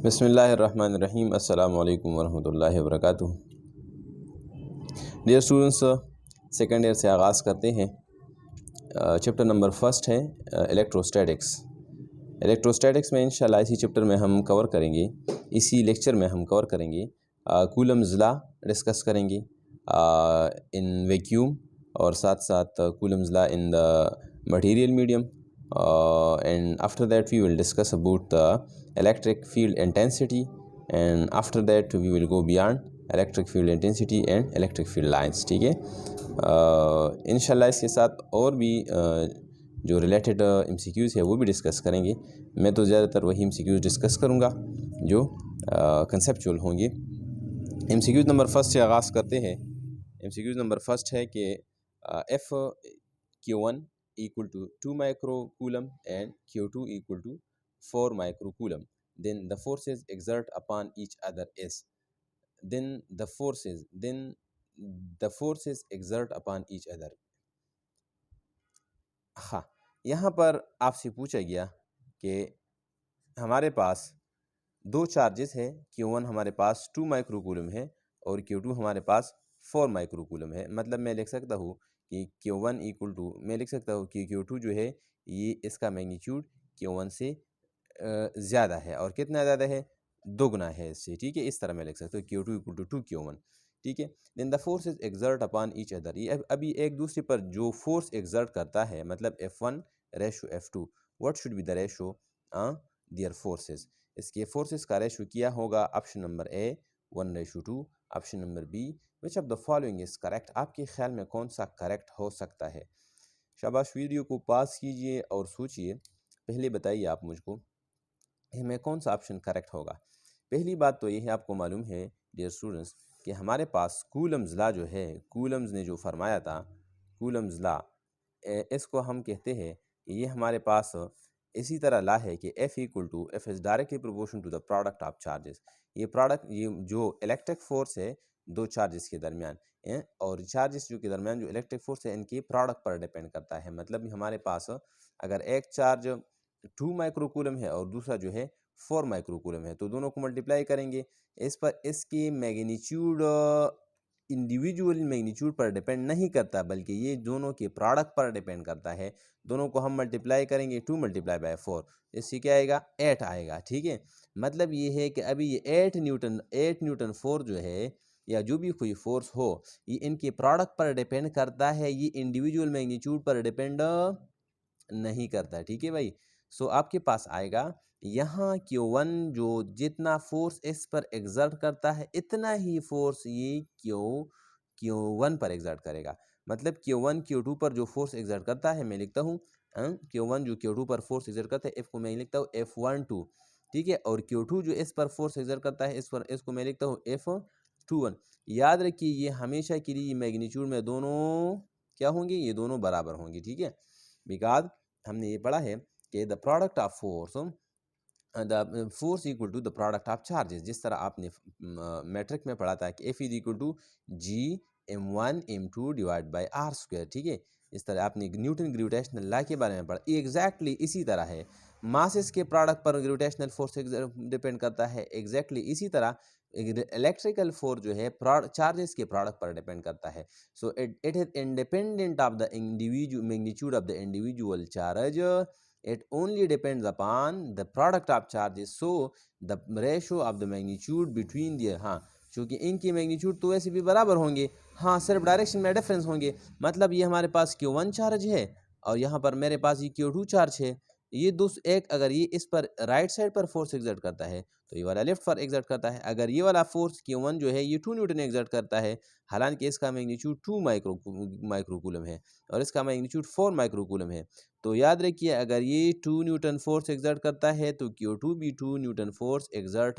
बिस्मिल्लाहिर्रहमानिर्रहीम। अस्सलामु अलैकुम वरहमतुल्लाहि वबरकातुहू। डियर स्टूडेंट्स, सेकेंड ईयर से आगाज़ करते हैं। चैप्टर नंबर फर्स्ट है इलेक्ट्रोस्टैटिक्स। इलेक्ट्रोस्टैटिक्स में इंशाल्लाह इसी चैप्टर में हम कवर करेंगे, इसी लेक्चर में हम कवर करेंगे कूलम्स लॉ डिस्कस करेंगे इन वैक्यूम, और साथ साथ Coulomb's law in the material medium, and after that we will discuss about the electric field intensity, and after that we will go beyond electric field intensity and electric field lines। ठीक है, इंशाल्लाह इसके साथ और भी जो related MCQs है वो भी डिस्कस करेंगे। मैं तो ज़्यादातर वही MCQs डिस्कस करूँगा जो कंसेप्चुअल होंगे। MCQs नंबर फर्स्ट से आगाज़ करते हैं। MCQs नंबर फर्स्ट है कि Q1 equal to 2 microcoulomb and Q2 equal to 4 microcoulomb, then the forces exert upon each other is, then the forces exert upon each other। हाँ, यहाँ पर आपसे पूछा गया कि हमारे पास दो चार्जेस है, Q1 हमारे पास 2 माइक्रोकूलम है और Q2 हमारे पास 4 माइक्रोकूलम है। मतलब मैं लिख सकता हूँ कि Q1 इक्वल टू, मैं लिख सकता हूँ कि Q2 जो है ये इसका मैग्नीट्यूड Q1 से ज़्यादा है, और कितना ज़्यादा है, दोगुना है इससे। ठीक है, इस तरह मैं लिख सकता हूँ Q2 इक्वल टू 2 Q1। ठीक है, then the forces exert upon each other. ये अभी एक दूसरे पर जो फोर्स एक्सर्ट करता है, मतलब F1 ratio F2, what should be the ratio their forces. इसके फोर्सेस का रेशो किया होगा option number A 1:2, option number B which of the following is correct. आपके ख्याल में कौन सा करेक्ट हो सकता है? शाबाश, वीडियो को पास कीजिए और सोचिए। पहले बताइए आप मुझको हमें कौन सा ऑप्शन करेक्ट होगा। पहली बात तो ये है, आपको मालूम है डियर स्टूडेंट्स कि हमारे पास कूलम्स लॉ जो है, कूलम्स ने जो फरमाया था, कूलम्स लॉ, इसको हम कहते हैं, ये हमारे पास इसी तरह ला है कि F equal to F is directly proportional to the product of charges. ये प्रोडक्ट, ये जो इलेक्ट्रिक फोर्स है दो चार्जेस के दरमियान, और चार्जेस जो के दरमियान जो इलेक्ट्रिक फोर्स है इनके प्रोडक्ट पर डिपेंड करता है। मतलब हमारे पास अगर एक चार्ज 2 माइक्रोकूलम है और दूसरा जो है 4 माइक्रोकूलम है, तो दोनों को मल्टीप्लाई करेंगे। इस पर इसकी मैग्नीट्यूड इंडिविजुअल मैग्नीट्यूड पर डिपेंड नहीं करता, बल्कि ये दोनों के प्रोडक्ट पर डिपेंड करता है। दोनों को हम मल्टीप्लाई करेंगे, 2 मल्टीप्लाई बाय 4, इससे क्या आएगा, 8 आएगा। ठीक है, मतलब ये है कि अभी ये 8 न्यूटन फोर्स जो है, या जो भी कोई फोर्स हो, ये इनके प्रोडक्ट पर डिपेंड करता है, ये इंडिविजुअल मैग्नीट्यूड पर डिपेंड नहीं करता। ठीक है भाई। सो आपके पास आएगा यहाँ Q1 जो जितना फोर्स इस पर एग्जर्ट करता है, इतना ही फोर्स ये Q1 पर एग्जर्ट करेगा। मतलब Q1 Q2 पर जो फोर्स एग्जर्ट करता है, मैं लिखता हूँ Q1 जो Q2 पर फोर्स एग्जर्ट करता है, F को मैं लिखता हूँ F12। ठीक है, और Q2 जो इस पर फोर्स एग्जर्ट करता है, इसको मैं लिखता हूँ F21। याद रखिए, ये हमेशा के लिए मैग्नीट्यूड में दोनों क्या होंगे, ये दोनों बराबर होंगे। ठीक है, बिकॉज हमने ये पढ़ा है कि the product of force equal to the product of charges. जिस तरह आपने मैट्रिक में पढ़ा था कि F is equal to G m1 m2 divide by r²। ठीक है, इस तरह आपने न्यूटन ग्रेविटेशनल लॉ के बारे में पढ़ा। एग्जैक्टली इसी तरह है, मासेस के प्रोडक्ट पर ग्रेविटेशनल फोर्स डिपेंड करता है। एग्जैक्टली इसी तरह इलेक्ट्रिकल फोर्स जो है चार्जेस के प्रोडक्ट पर डिपेंड करता है। So it is independent of the individual magnitude of the individual charge, it only depends upon the product of charges, so the ratio of the magnitude between the, हाँ, क्योंकि इनकी magnitude तो वैसे भी बराबर होंगे, हाँ, सिर्फ डायरेक्शन में डिफरेंस होंगे। मतलब ये हमारे पास Q1 चार्ज है और यहाँ पर मेरे पास ये Q2 चार्ज है। ये एक अगर ये इस पर राइट साइड पर फोर्स एग्जर्ट करता है, तो ये वाला लेफ्ट पर एग्जर्ट करता है। अगर ये वाला फोर्स Q1 जो है ये 2 न्यूटन एग्जर्ट करता है, हालांकि इसका मैग्नीट्यूड 2 माइक्रोकूलम है और इसका मैग्नीट्यूड 4 माइक्रोकूलम है। तो याद रखिए, अगर ये 2 न्यूटन फोर्स एग्जर्ट करता है तो Q2 भी 2 न्यूटन फोर्स एग्जर्ट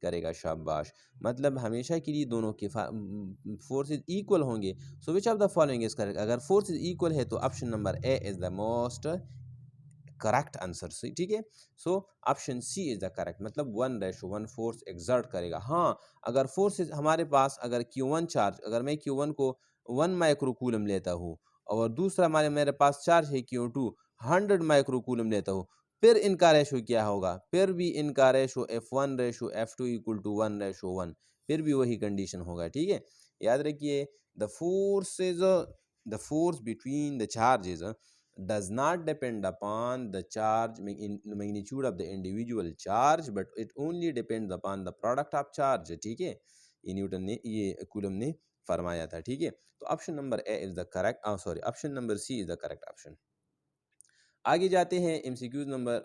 करेगा। शाबाश, मतलब हमेशा के लिए दोनों के फोर्सेज इक्वल होंगे। So which of the following is correct. अगर फोर्सेज इक्वल है तो option number A is the most correct answer. ठीक है, so option C is the correct, मतलब 1:1 फोर्स एग्जर्ट करेगा। हाँ, अगर फोर्सेज हमारे पास, अगर Q1 चार्ज, अगर मैं Q1 को 1 माइक्रोकूलम लेता हूँ और दूसरा मेरे पास चार्ज है Q2 100 माइक्रोकूलम लेता हूँ, फिर इनका रेशो क्या होगा, फिर भी इनका ratio F1 ratio F2 equal to 1 ratio 1, फिर भी वही कंडीशन होगा। ठीक है, याद रखिए the force between the charges does not depend upon the charge magnitude of the individual charge but it only depends upon the product of charge। ठीक है, ये न्यूटन ने, ये कूलम ने फरमाया था। ठीक है, तो option number A is the correct, sorry option number C is the correct option. आगे जाते हैं एमसीक्यूज नंबर,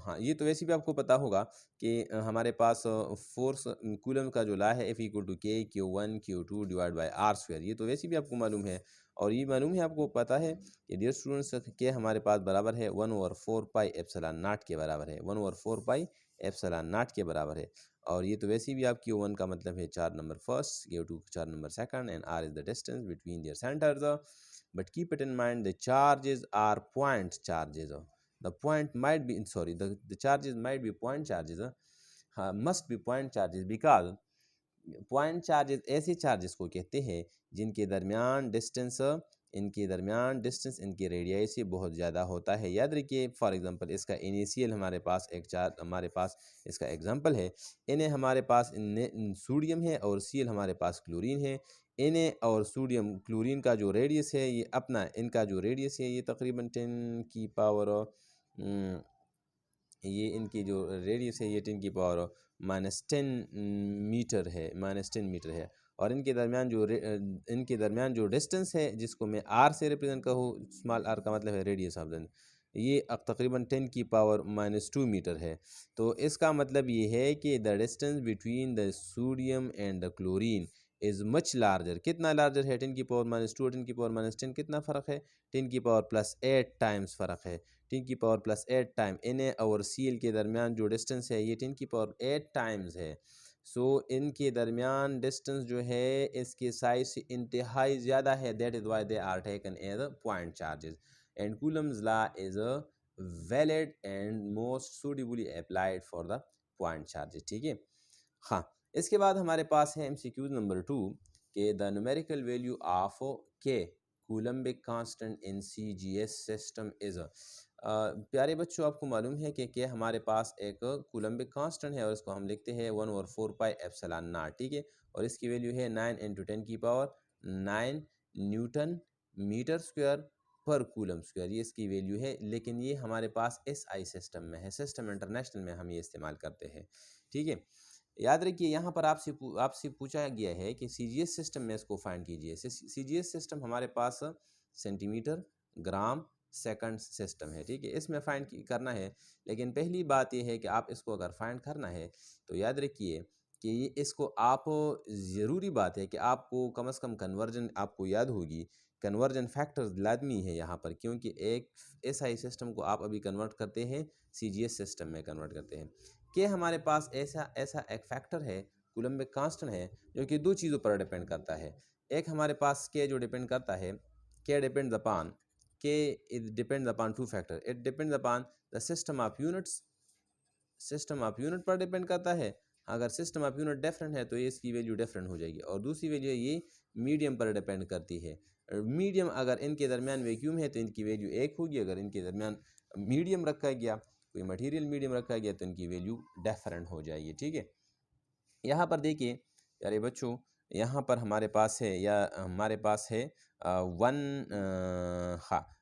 हाँ ये तो वैसे भी आपको पता होगा कि हमारे पास फोर्स कूलम का जो ला है F इक्वल टू के Q1 Q2 divide by R square, ये तो वैसे भी आपको मालूम है। और ये मालूम है, आपको पता है कि डियर स्टूडेंट्स के हमारे पास बराबर है 1/4 पाई एप्सिलॉन नॉट के बराबर है, 1/4 पाई एप्सिलॉन नॉट के बराबर है। और ये तो वैसे भी आप Q1 का मतलब है 4 number first, Q2 4 number second and R is the distance between their centres. But keep it in mind, the charges are point charges. The point might be, sorry, the charges might be point charges, must be point charges because point charges ऐसे charges को कहते हैं जिनके दरमियान distance, इनके radii से बहुत ज़्यादा होता है। याद रखिए, फॉर एग्जांपल इसका इनिशियल हमारे पास एक चार्ज, हमारे पास इसका एग्जांपल है, इन्हें हमारे पास सोडियम है और सीएल हमारे पास क्लोरीन है। इन्हें और सोडियम क्लोरीन का जो रेडियस है, ये अपना इनका जो रेडियस है ये तकरीबन 10 की पावर, ये इनकी जो रेडियस है ये 10 की पावर -10 मीटर है, -10 मीटर है। और इनके दरमियान जो डिस्टेंस है, जिसको मैं आर से रिप्रेजेंट करूँ, स्मॉल आर का मतलब है रेडियस ऑफ द, ये अब तकरीबन 10 की पावर -2 मीटर है। तो इसका मतलब ये है कि the distance between the sodium and the chlorine is much larger. कितना लार्जर है? 10 की पावर -2 और 10 की पावर -10 कितना फ़र्क है? 10 की पावर +8 टाइम्स फ़र्क है। 10 की पावर +8 टाइम इन्हें और सीएल के दरमियान जो डिस्टेंस है ये 10 की पावर 8 टाइम्स है। सो इनके दरमियान डिस्टेंस जो है इसके साइज से इंतहाई ज़्यादा है, that is why they are taken as point charges and Coulomb's law is valid and most suitably applied for the point charges. ठीक है, हाँ। इसके बाद हमारे पास है एमसीक्यूज नंबर 2 के द न्यूमेरिकल वैल्यू ऑफ के Coulombic constant in CGS system is. प्यारे बच्चों, आपको मालूम है कि हमारे पास एक कूलम्बिक कांस्टेंट है और इसको हम लिखते हैं 1/4 पाई एप्सिलॉन नॉट। ठीक है, और इसकी वैल्यू है 9 × 10 की पावर 9 न्यूटन मीटर स्क्वायर पर कूलम स्क्वायर, ये इसकी वैल्यू है। लेकिन ये हमारे पास एसआई सिस्टम में है, सिस्टम इंटरनेशनल में हम ये इस्तेमाल करते हैं। ठीक है, याद रखिए यहाँ पर आपसे पूछा गया है कि सीजीएस सिस्टम में इसको फाइंड कीजिए। सीजीएस सिस्टम हमारे पास सेंटीमीटर, ग्राम, सेकंड सिस्टम है। ठीक है, इसमें फाइंड करना है। लेकिन पहली बात यह है कि आप इसको अगर फाइंड करना है तो याद रखिए कि ये इसको आप, ज़रूरी बात है कि आपको कम से कम कन्वर्जन आपको याद होगी। कन्वर्जन फैक्टर्स लाजमी है यहाँ पर, क्योंकि एक एसआई सिस्टम को आप अभी कन्वर्ट करते हैं सीजीएस सिस्टम में कन्वर्ट करते हैं। कि हमारे पास ऐसा एक फैक्टर है, कूलम्बिक कांस्टेंट है, जो कि दो चीज़ों पर डिपेंड करता है। एक हमारे पास के जो डिपेंड करता है, के डिपेंड्स अपॉन, के it depends upon two factor. It depends upon the system of units, system of unit पर डिपेंड करता है। अगर सिस्टम ऑफ यूनिट डिफरेंट है तो ये इसकी वैल्यू डिफरेंट हो जाएगी। और दूसरी वैल्यू ये मीडियम पर डिपेंड करती है। मीडियम अगर इनके दरमियान वैक्यूम है तो इनकी वैल्यू 1 होगी। अगर इनके दरमियान मीडियम रखा गया, कोई मटेरियल मीडियम रखा गया, तो इनकी वैल्यू डिफरेंट हो जाएगी। ठीक है, यहाँ पर देखिए यारे बच्चों, यहाँ पर हमारे पास है, या हमारे पास है हाँ,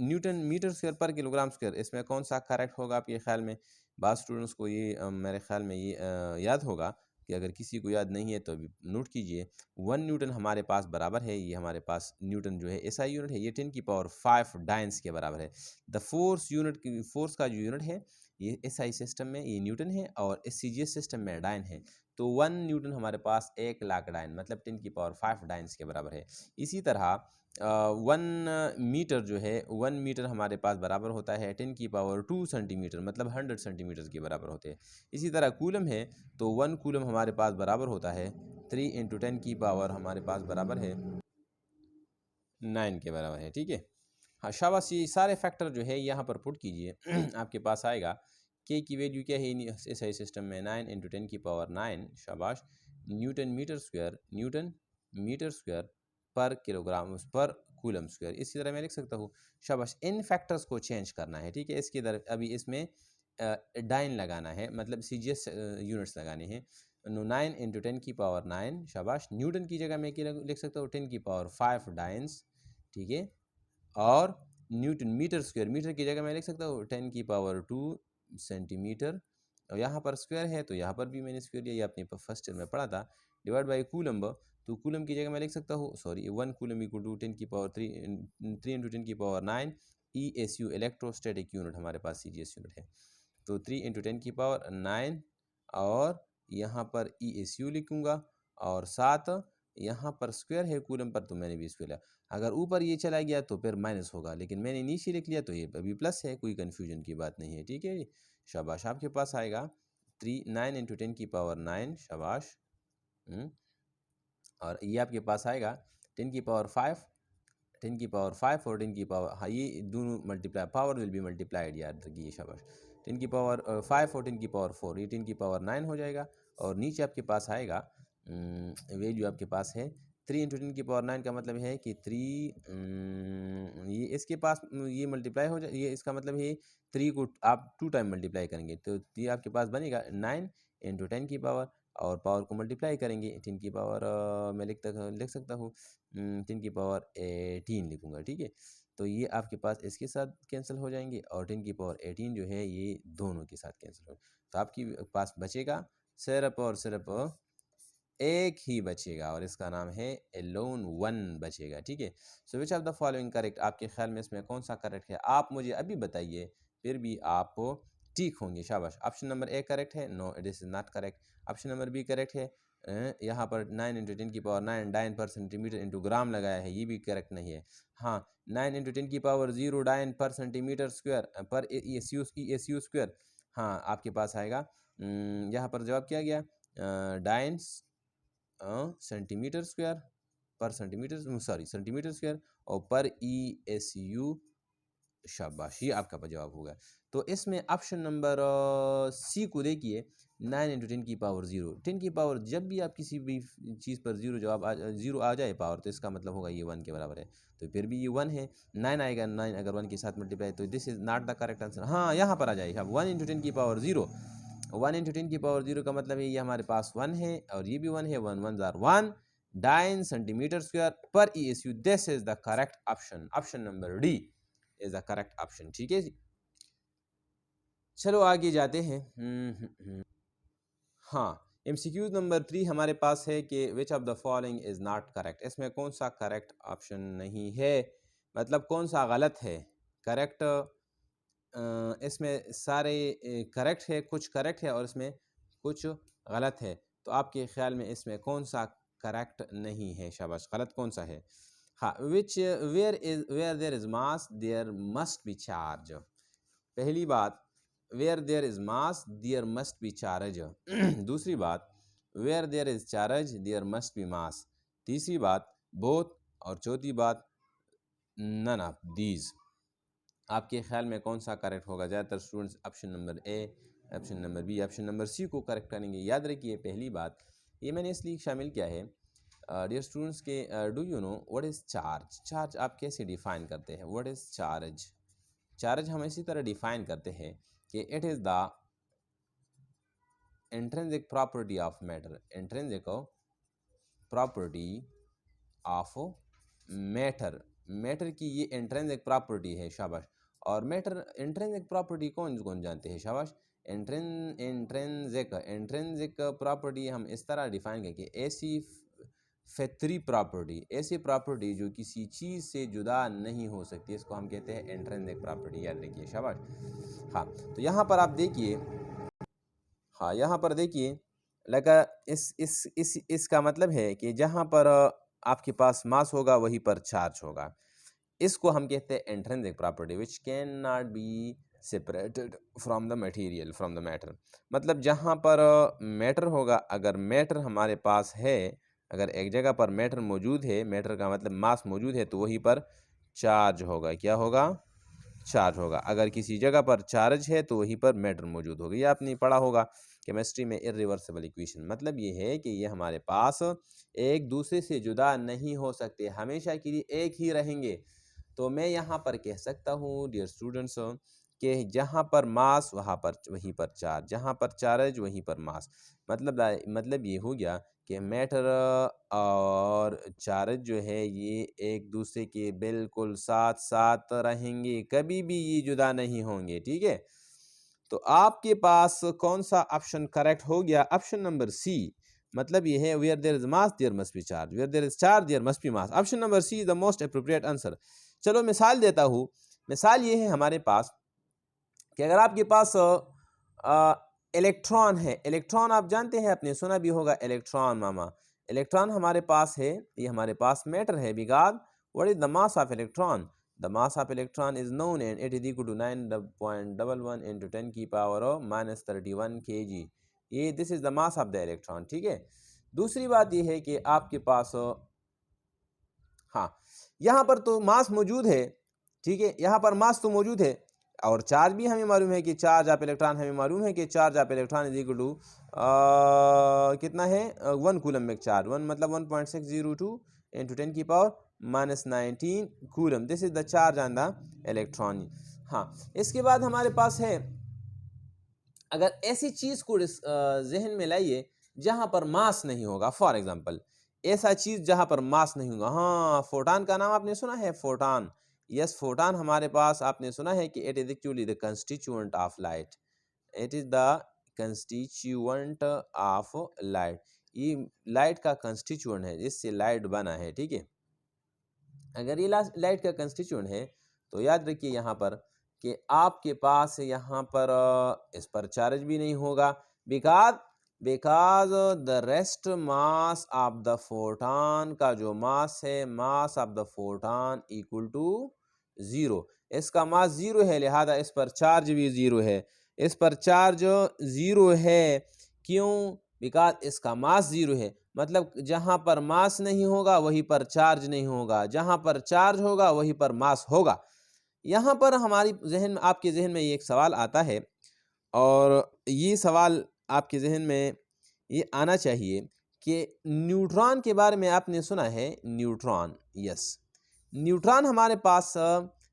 न्यूटन मीटर स्क्वायर पर किलोग्राम स्क्वायर। इसमें कौन सा करेक्ट होगा आपके ख्याल में? बाद स्टूडेंट्स को ये मेरे ख्याल में ये याद होगा, कि अगर किसी को याद नहीं है तो अभी नोट कीजिए। 1 न्यूटन हमारे पास बराबर है, ये हमारे पास न्यूटन जो है एसआई यूनिट है, ये 10 की पावर 5 डाइन्स के बराबर है। द फोर्स का जो यूनिट है ये एसआई सिस्टम में ये न्यूटन है और इस सीजीएस सिस्टम में डाइन है। तो 1 न्यूटन हमारे पास 1 लाख डाइन, मतलब 10 की पावर 5 डाइन्स के बराबर है। इसी तरह 1 मीटर जो है, 1 मीटर हमारे पास बराबर होता है 10 की पावर 2 सेंटीमीटर, मतलब 100 सेंटीमीटर के बराबर होते हैं। इसी तरह कूलम है तो 1 कूलम हमारे पास बराबर होता है 3 × 10 की पावर हमारे पास बराबर है 9 के बराबर है। ठीक है, हाँ शाबाश, ये सारे फैक्टर जो है यहाँ पर पुट कीजिए आपके पास आएगा। के की वैल्यू क्या है सही सिस्टम में? 9 × 10 की पावर 9, शाबाश, न्यूटन मीटर स्क्वायर पर किलोग्राम पर कूलम स्क्वायर। इसी तरह मैं लिख सकता हूँ, शाबाश। इन फैक्टर्स को चेंज करना है। ठीक है, इसके अभी इसमें डाइन लगाना है, मतलब CGS यूनिट्स लगाने हैं। 9 इंटू 10 की पावर 9, शाबाश। न्यूटन की जगह मैं क्या लिख सकता हूँ, 10 की पावर 5 डाइन्स, ठीक है। और न्यूटन मीटर स्क्वायर, मीटर की जगह मैं लिख सकता हूँ 10 की पावर 2 सेंटीमीटर। और यहाँ पर स्क्वायर है तो यहाँ पर भी मैंने स्क्वायर लिया, ये आपने फर्स्ट ईयर में पढ़ा था। डिवाइड बाई कूलम, तो कूलम की जगह मैं लिख सकता हूँ, सॉरी 1 कूलम इक्वल टू 10 की पावर 3 इंटू 10 की पावर 9 ESU, इलेक्ट्रोस्टैटिक यूनिट हमारे पास CGS यूनिट है। तो 3 इंटू 10 की पावर 9 और यहाँ पर ESU लिखूँगा, और 7 यहाँ पर स्क्वायर है कूलम पर तो मैंने भी स्क्वायर लिया। अगर ऊपर ये चला गया तो फिर माइनस होगा, लेकिन मैंने नीचे लिख लिया तो ये अभी प्लस है, कोई कन्फ्यूजन की बात नहीं है, ठीक है। शाबाश, आपके पास आएगा 9 इंटू 10 की पावर 9, शाबाश। और ये आपके पास आएगा 10 की पावर 5, 10 की पावर 5 और 10 की पावर, हाँ ये दोनों multiply, power will be multiplied, याद रखिए, शाबाश। 10 की पावर 5 और 10 की पावर 4, ये 10 की पावर 9 हो जाएगा। और नीचे आपके पास आएगा वैल्यू आपके पास है 3 इंटू 10 की पावर 9, का मतलब है कि 3, ये इसके पास ये मल्टीप्लाई हो जाए, ये इसका मतलब है 3 को आप 2 टाइम मल्टीप्लाई करेंगे तो ये आपके पास बनेगा 9 इंटू 10 की पावर, और पावर को मल्टीप्लाई करेंगे 10 की पावर मैं लिख सकता हूँ 10 की पावर 18 लिखूँगा, ठीक है। तो ये आपके पास इसके साथ कैंसिल हो जाएंगे, और 10 की पावर 18 जो है ये दोनों के साथ कैंसिल हो, तो आपके पास बचेगा सिर्फ और सिर्फ एक ही बचेगा, और इसका नाम है एलोन 1 बचेगा, ठीक है। So which of the following correct, आपके ख्याल में इसमें कौन सा करेक्ट है, आप मुझे अभी बताइए, फिर भी आप ठीक होंगे, शाबाश। ऑप्शन नंबर ए करेक्ट है, no it is not correct. Option number B correct है, यहाँ पर 9 इंटू 10 की पावर 9 डाइन पर सेंटीमीटर इंटू ग्राम लगाया है, ये भी करेक्ट नहीं है। हाँ, 9 इंटू 10 की पावर 0 डाइन पर सेंटीमीटर स्क्वायर पर ESU स्क्वायर, हाँ आपके पास आएगा यहाँ पर जवाब क्या गया, डाइन्स सेंटीमीटर स्क्वायर पर सेंटीमीटर, सॉरी सेंटीमीटर स्क्वायर, और पर ESU, शाबाश, ये आपका जवाब होगा। तो इसमें ऑप्शन नंबर सी को देखिए, 9 इंटू 10 की पावर 0, 10 की पावर जब भी आप किसी भी चीज़ पर 0 आ जाए पावर, तो इसका मतलब होगा ये 1 के बराबर है, तो फिर भी ये 1 है। 9 आएगा, 9 अगर 1 के साथ मल्टीप्लाई, तो this is not the correct answer. हाँ, यहाँ पर आ जाएगा 1 इंटू 10 की पावर 0, 1 इंटू 10 की पावर 0 का मतलब है ये हमारे पास 1 है, और ये भी 1 है, 1 1 जार 1 डाइन सेंटीमीटर स्क्वायर पर ESU, this is the correct option, option number D is the correct option, ठीक है जी। चलो आगे जाते हैं। हाँ, MCQ नंबर 3 हमारे पास है कि विच of the following is not correct, इसमें कौन सा करेक्ट ऑप्शन नहीं है, मतलब कौन सा गलत है। करेक्ट इसमें सारे करेक्ट है, कुछ करेक्ट है और इसमें कुछ गलत है, तो आपके ख्याल में इसमें कौन सा करेक्ट नहीं है, शाबाश, गलत कौन सा है। हाँ, which where there is mass there must be charge, पहली बात where there is mass there must be charge, दूसरी बात where there is charge there must be mass, तीसरी बात बोथ, और चौथी बात नन ऑफ दीज। आपके ख्याल में कौन सा करेक्ट होगा। ज़्यादातर students option number A, option number B, option number C को करेक्ट करेंगे। याद रखिए पहली बात ये मैंने इसलिए शामिल किया है डियर स्टूडेंट्स के do you know what is charge, charge आप कैसे डिफ़ाइन करते हैं, व्हाट इज़ चार्ज। चार्ज हम इसी तरह डिफ़ाइन करते हैं कि it is the intrinsic property of matter, intrinsic property of matter, matter की ये इंट्रिंसिक प्रॉपर्टी है, शाबाश। और मैटर इंट्रिंसिक प्रॉपर्टी कौन कौन जानते हैं, शाबाश। इंट्रिंसिक प्रॉपर्टी हम इस तरह डिफाइन करें कि ऐसी फितरी प्रॉपर्टी, ऐसी प्रॉपर्टी जो किसी चीज़ से जुदा नहीं हो सकती, इसको हम कहते हैं इंट्रिंसिक प्रॉपर्टी, याद रखिए, शाबाश। हाँ, तो यहाँ पर आप देखिए, हाँ यहाँ पर देखिए लगा इसका मतलब है कि जहाँ पर आपके पास मास होगा वहीं पर चार्ज होगा, इसको हम कहते हैं intrinsic property which can not be separated from the material, from the matter. मतलब जहाँ पर मैटर होगा, अगर मैटर हमारे पास है, अगर एक जगह पर मैटर मौजूद है, मैटर का मतलब मास मौजूद है, तो वहीं पर चार्ज होगा, क्या होगा, चार्ज होगा। अगर किसी जगह पर चार्ज है तो वहीं पर मैटर मौजूद होगा। ये आपने पढ़ा होगा केमिस्ट्री में इरिवर्सिबल इक्वेशन, मतलब ये है कि ये हमारे पास एक दूसरे से जुदा नहीं हो सकते, हमेशा के लिए एक ही रहेंगे। तो मैं यहाँ पर कह सकता हूँ डियर स्टूडेंट्स कि जहाँ पर मास वहाँ पर वहीं पर चार्ज, जहाँ पर चार्ज वहीं पर मास। मतलब ये हो गया कि मैटर और चार्ज जो है ये एक दूसरे के बिल्कुल साथ साथ रहेंगे, कभी भी ये जुदा नहीं होंगे, ठीक है। तो आपके पास कौन सा ऑप्शन करेक्ट हो गया? Option number C. मतलब ये है where there is mass there must be charge, where there is charge there must be mass. Option number C is the most appropriate answer. चलो मिसाल देता हूँ। मिसाल ये है हमारे पास कि अगर आपके पास इलेक्ट्रॉन है, इलेक्ट्रॉन आप जानते हैं, आपने सुना भी होगा इलेक्ट्रॉन मामा। इलेक्ट्रॉन हमारे पास है, ये हमारे पास मैटर है। Because what is the mass of electron? The mass of electron is known and it is equal to 9.11 into 10 की पावर minus 31 kg। ये this is the mass of the electron, ठीक है। दूसरी बात ये है कि आपके पास हाँ, यहाँ पर तो मास मौजूद है, ठीक है, यहाँ पर मास तो मौजूद है और चार्ज भी हमें मालूम है कि चार्ज ऑफ इलेक्ट्रॉन, हमें मालूम है कि charge of electron is equal to कितना है 1 कूलम्बिक चार्ज। 1 मतलब 1.602 इंटू 10 की power -19 coulomb. This is the charge on the electron. हाँ, इसके बाद हमारे पास है, अगर ऐसी चीज़ को जहन में लाइए जहाँ पर मास नहीं होगा। फॉर एग्जांपल ऐसा चीज़ जहाँ पर मास नहीं होगा। हाँ, फोटान का नाम आपने सुना है, फोटान। यस, फोटान हमारे पास आपने सुना है कि it is actually the constituent of light. It is the constituent of light. ये लाइट का कंस्टिट्यूएंट है, जिससे लाइट बना है, ठीक है। अगर ये लाइट का कंस्टिट्यूएंट है तो याद रखिए यहाँ पर कि आपके पास यहाँ पर इस पर चार्ज भी नहीं होगा। Because the rest mass of the photon का जो मास है, mass of the photon equal to 0। इसका मास 0 है, लिहाजा इस पर चार्ज भी 0 है। इस पर चार्ज 0 है, क्यों? बिकॉज इसका मास 0 है। मतलब जहाँ पर मास नहीं होगा वहीं पर चार्ज नहीं होगा, जहाँ पर चार्ज होगा वहीं पर मास होगा। यहाँ पर हमारी जहन आपके जहन में ये एक सवाल आता है, और ये सवाल आपके जहन में ये आना चाहिए कि न्यूट्रॉन के बारे में आपने सुना है? न्यूट्रॉन, यस, न्यूट्रॉन हमारे पास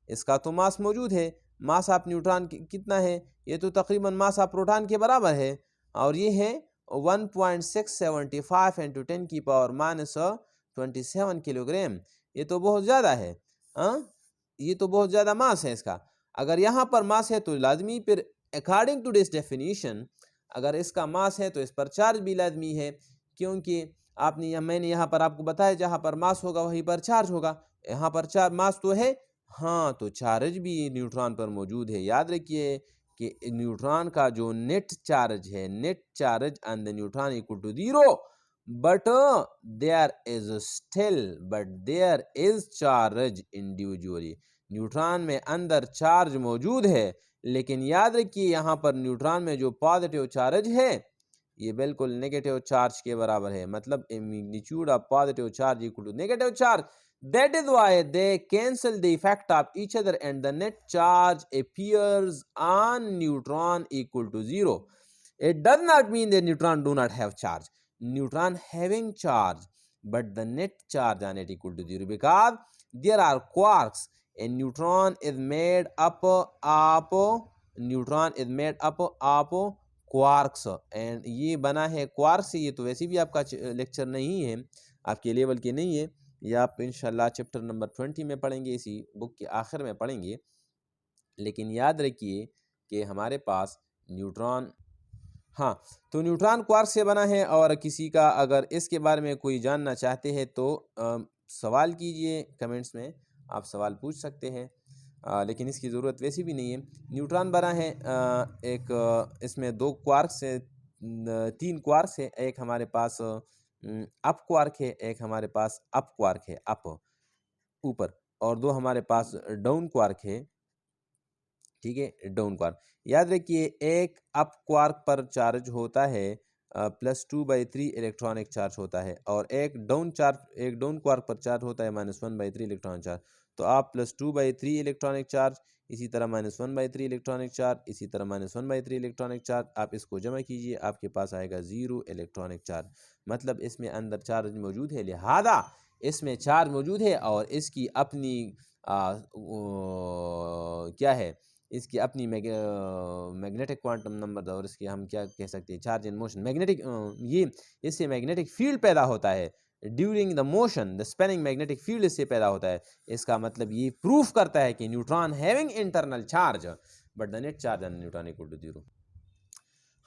इसका तो मास मौजूद है। मास ऑफ न्यूट्रॉन कितना है? ये तो तकरीबन मास ऑफ प्रोटॉन के बराबर है, और ये है 1.675 इंटू 10 की पावर -27 किलोग्राम। ये तो बहुत ज़्यादा है। ये तो बहुत ज़्यादा मास है इसका। अगर यहाँ पर मास है तो लाजमी फिर अकॉर्डिंग टू दिस डेफिनीशन, अगर इसका मास है तो इस पर चार्ज भी लाजमी है, क्योंकि मैंने यहाँ पर आपको बताया जहाँ पर मास होगा वहीं पर चार्ज होगा। यहाँ पर मास तो है, हाँ, तो चार्ज भी न्यूट्रॉन पर मौजूद है। याद रखिए कि न्यूट्रॉन का जो नेट चार्ज है, net charge on the neutron equal to 0, but there is charge individually. Neutron में अंदर चार्ज मौजूद है, लेकिन याद रखिए यहाँ पर न्यूट्रॉन में जो पॉजिटिव चार्ज है ये बिल्कुल नेगेटिव चार्ज के बराबर है। मतलब magnitude of positive charge equal to negative charge. That is why they cancel the effect of each other and the net charge appears on neutron equal to 0. It does not mean that neutron do not have charge. Neutron having charge, but the net charge on it equal to 0, because there are quarks. A neutron is made up of quarks, and ये बना है quark से। ये तो वैसे भी आपका lecture नहीं है, आपके लेवल के नहीं है, ये आप इंशाल्लाह चैप्टर नंबर 20 में पढ़ेंगे, इसी बुक के आखिर में पढ़ेंगे। लेकिन याद रखिए कि हमारे पास न्यूट्रॉन, हाँ, तो न्यूट्रॉन क्वार्क से बना है। और किसी का अगर इसके बारे में कोई जानना चाहते हैं तो सवाल कीजिए कमेंट्स में, आप सवाल पूछ सकते हैं। लेकिन इसकी ज़रूरत वैसे भी नहीं है। न्यूट्रॉन बना है इसमें 2 क्वार्क्स है, 3 क्वार्क्स है। एक हमारे पास अप क्वार्क है, एक हमारे पास अप क्वार्क है, अप ऊपर, और 2 हमारे पास डाउन क्वार्क है, ठीक है, डाउन क्वार्क। याद रखिए एक अप क्वार्क पर चार्ज होता है +2/3 इलेक्ट्रॉनिक चार्ज होता है, और एक डाउन क्वार्क पर चार्ज होता है -1/3 इलेक्ट्रॉनिक चार्ज। तो आप +2/3 इलेक्ट्रॉनिक चार्ज, इसी तरह -1/3 इलेक्ट्रॉनिक चार्ज, इसी तरह -1/3 इलेक्ट्रॉनिक चार्ज, आप इसको जमा कीजिए, आपके पास आएगा 0 इलेक्ट्रॉनिक चार्ज। मतलब इसमें अंदर चार्ज मौजूद है, लिहाजा इसमें चार्ज मौजूद है, और इसकी अपनी क्या है इसकी अपनी मैग्नेटिक क्वांटम नंबर और इसकी हम क्या कह सकते हैं, चार्ज इन मोशन, मैग्नेटिक, ये इससे मैग्नेटिक फील्ड पैदा होता है during the motion, the spinning magnetic field इससे पैदा होता है। इसका मतलब ये प्रूफ करता है कि neutron having internal charge but the net charge on neutron equal to 0।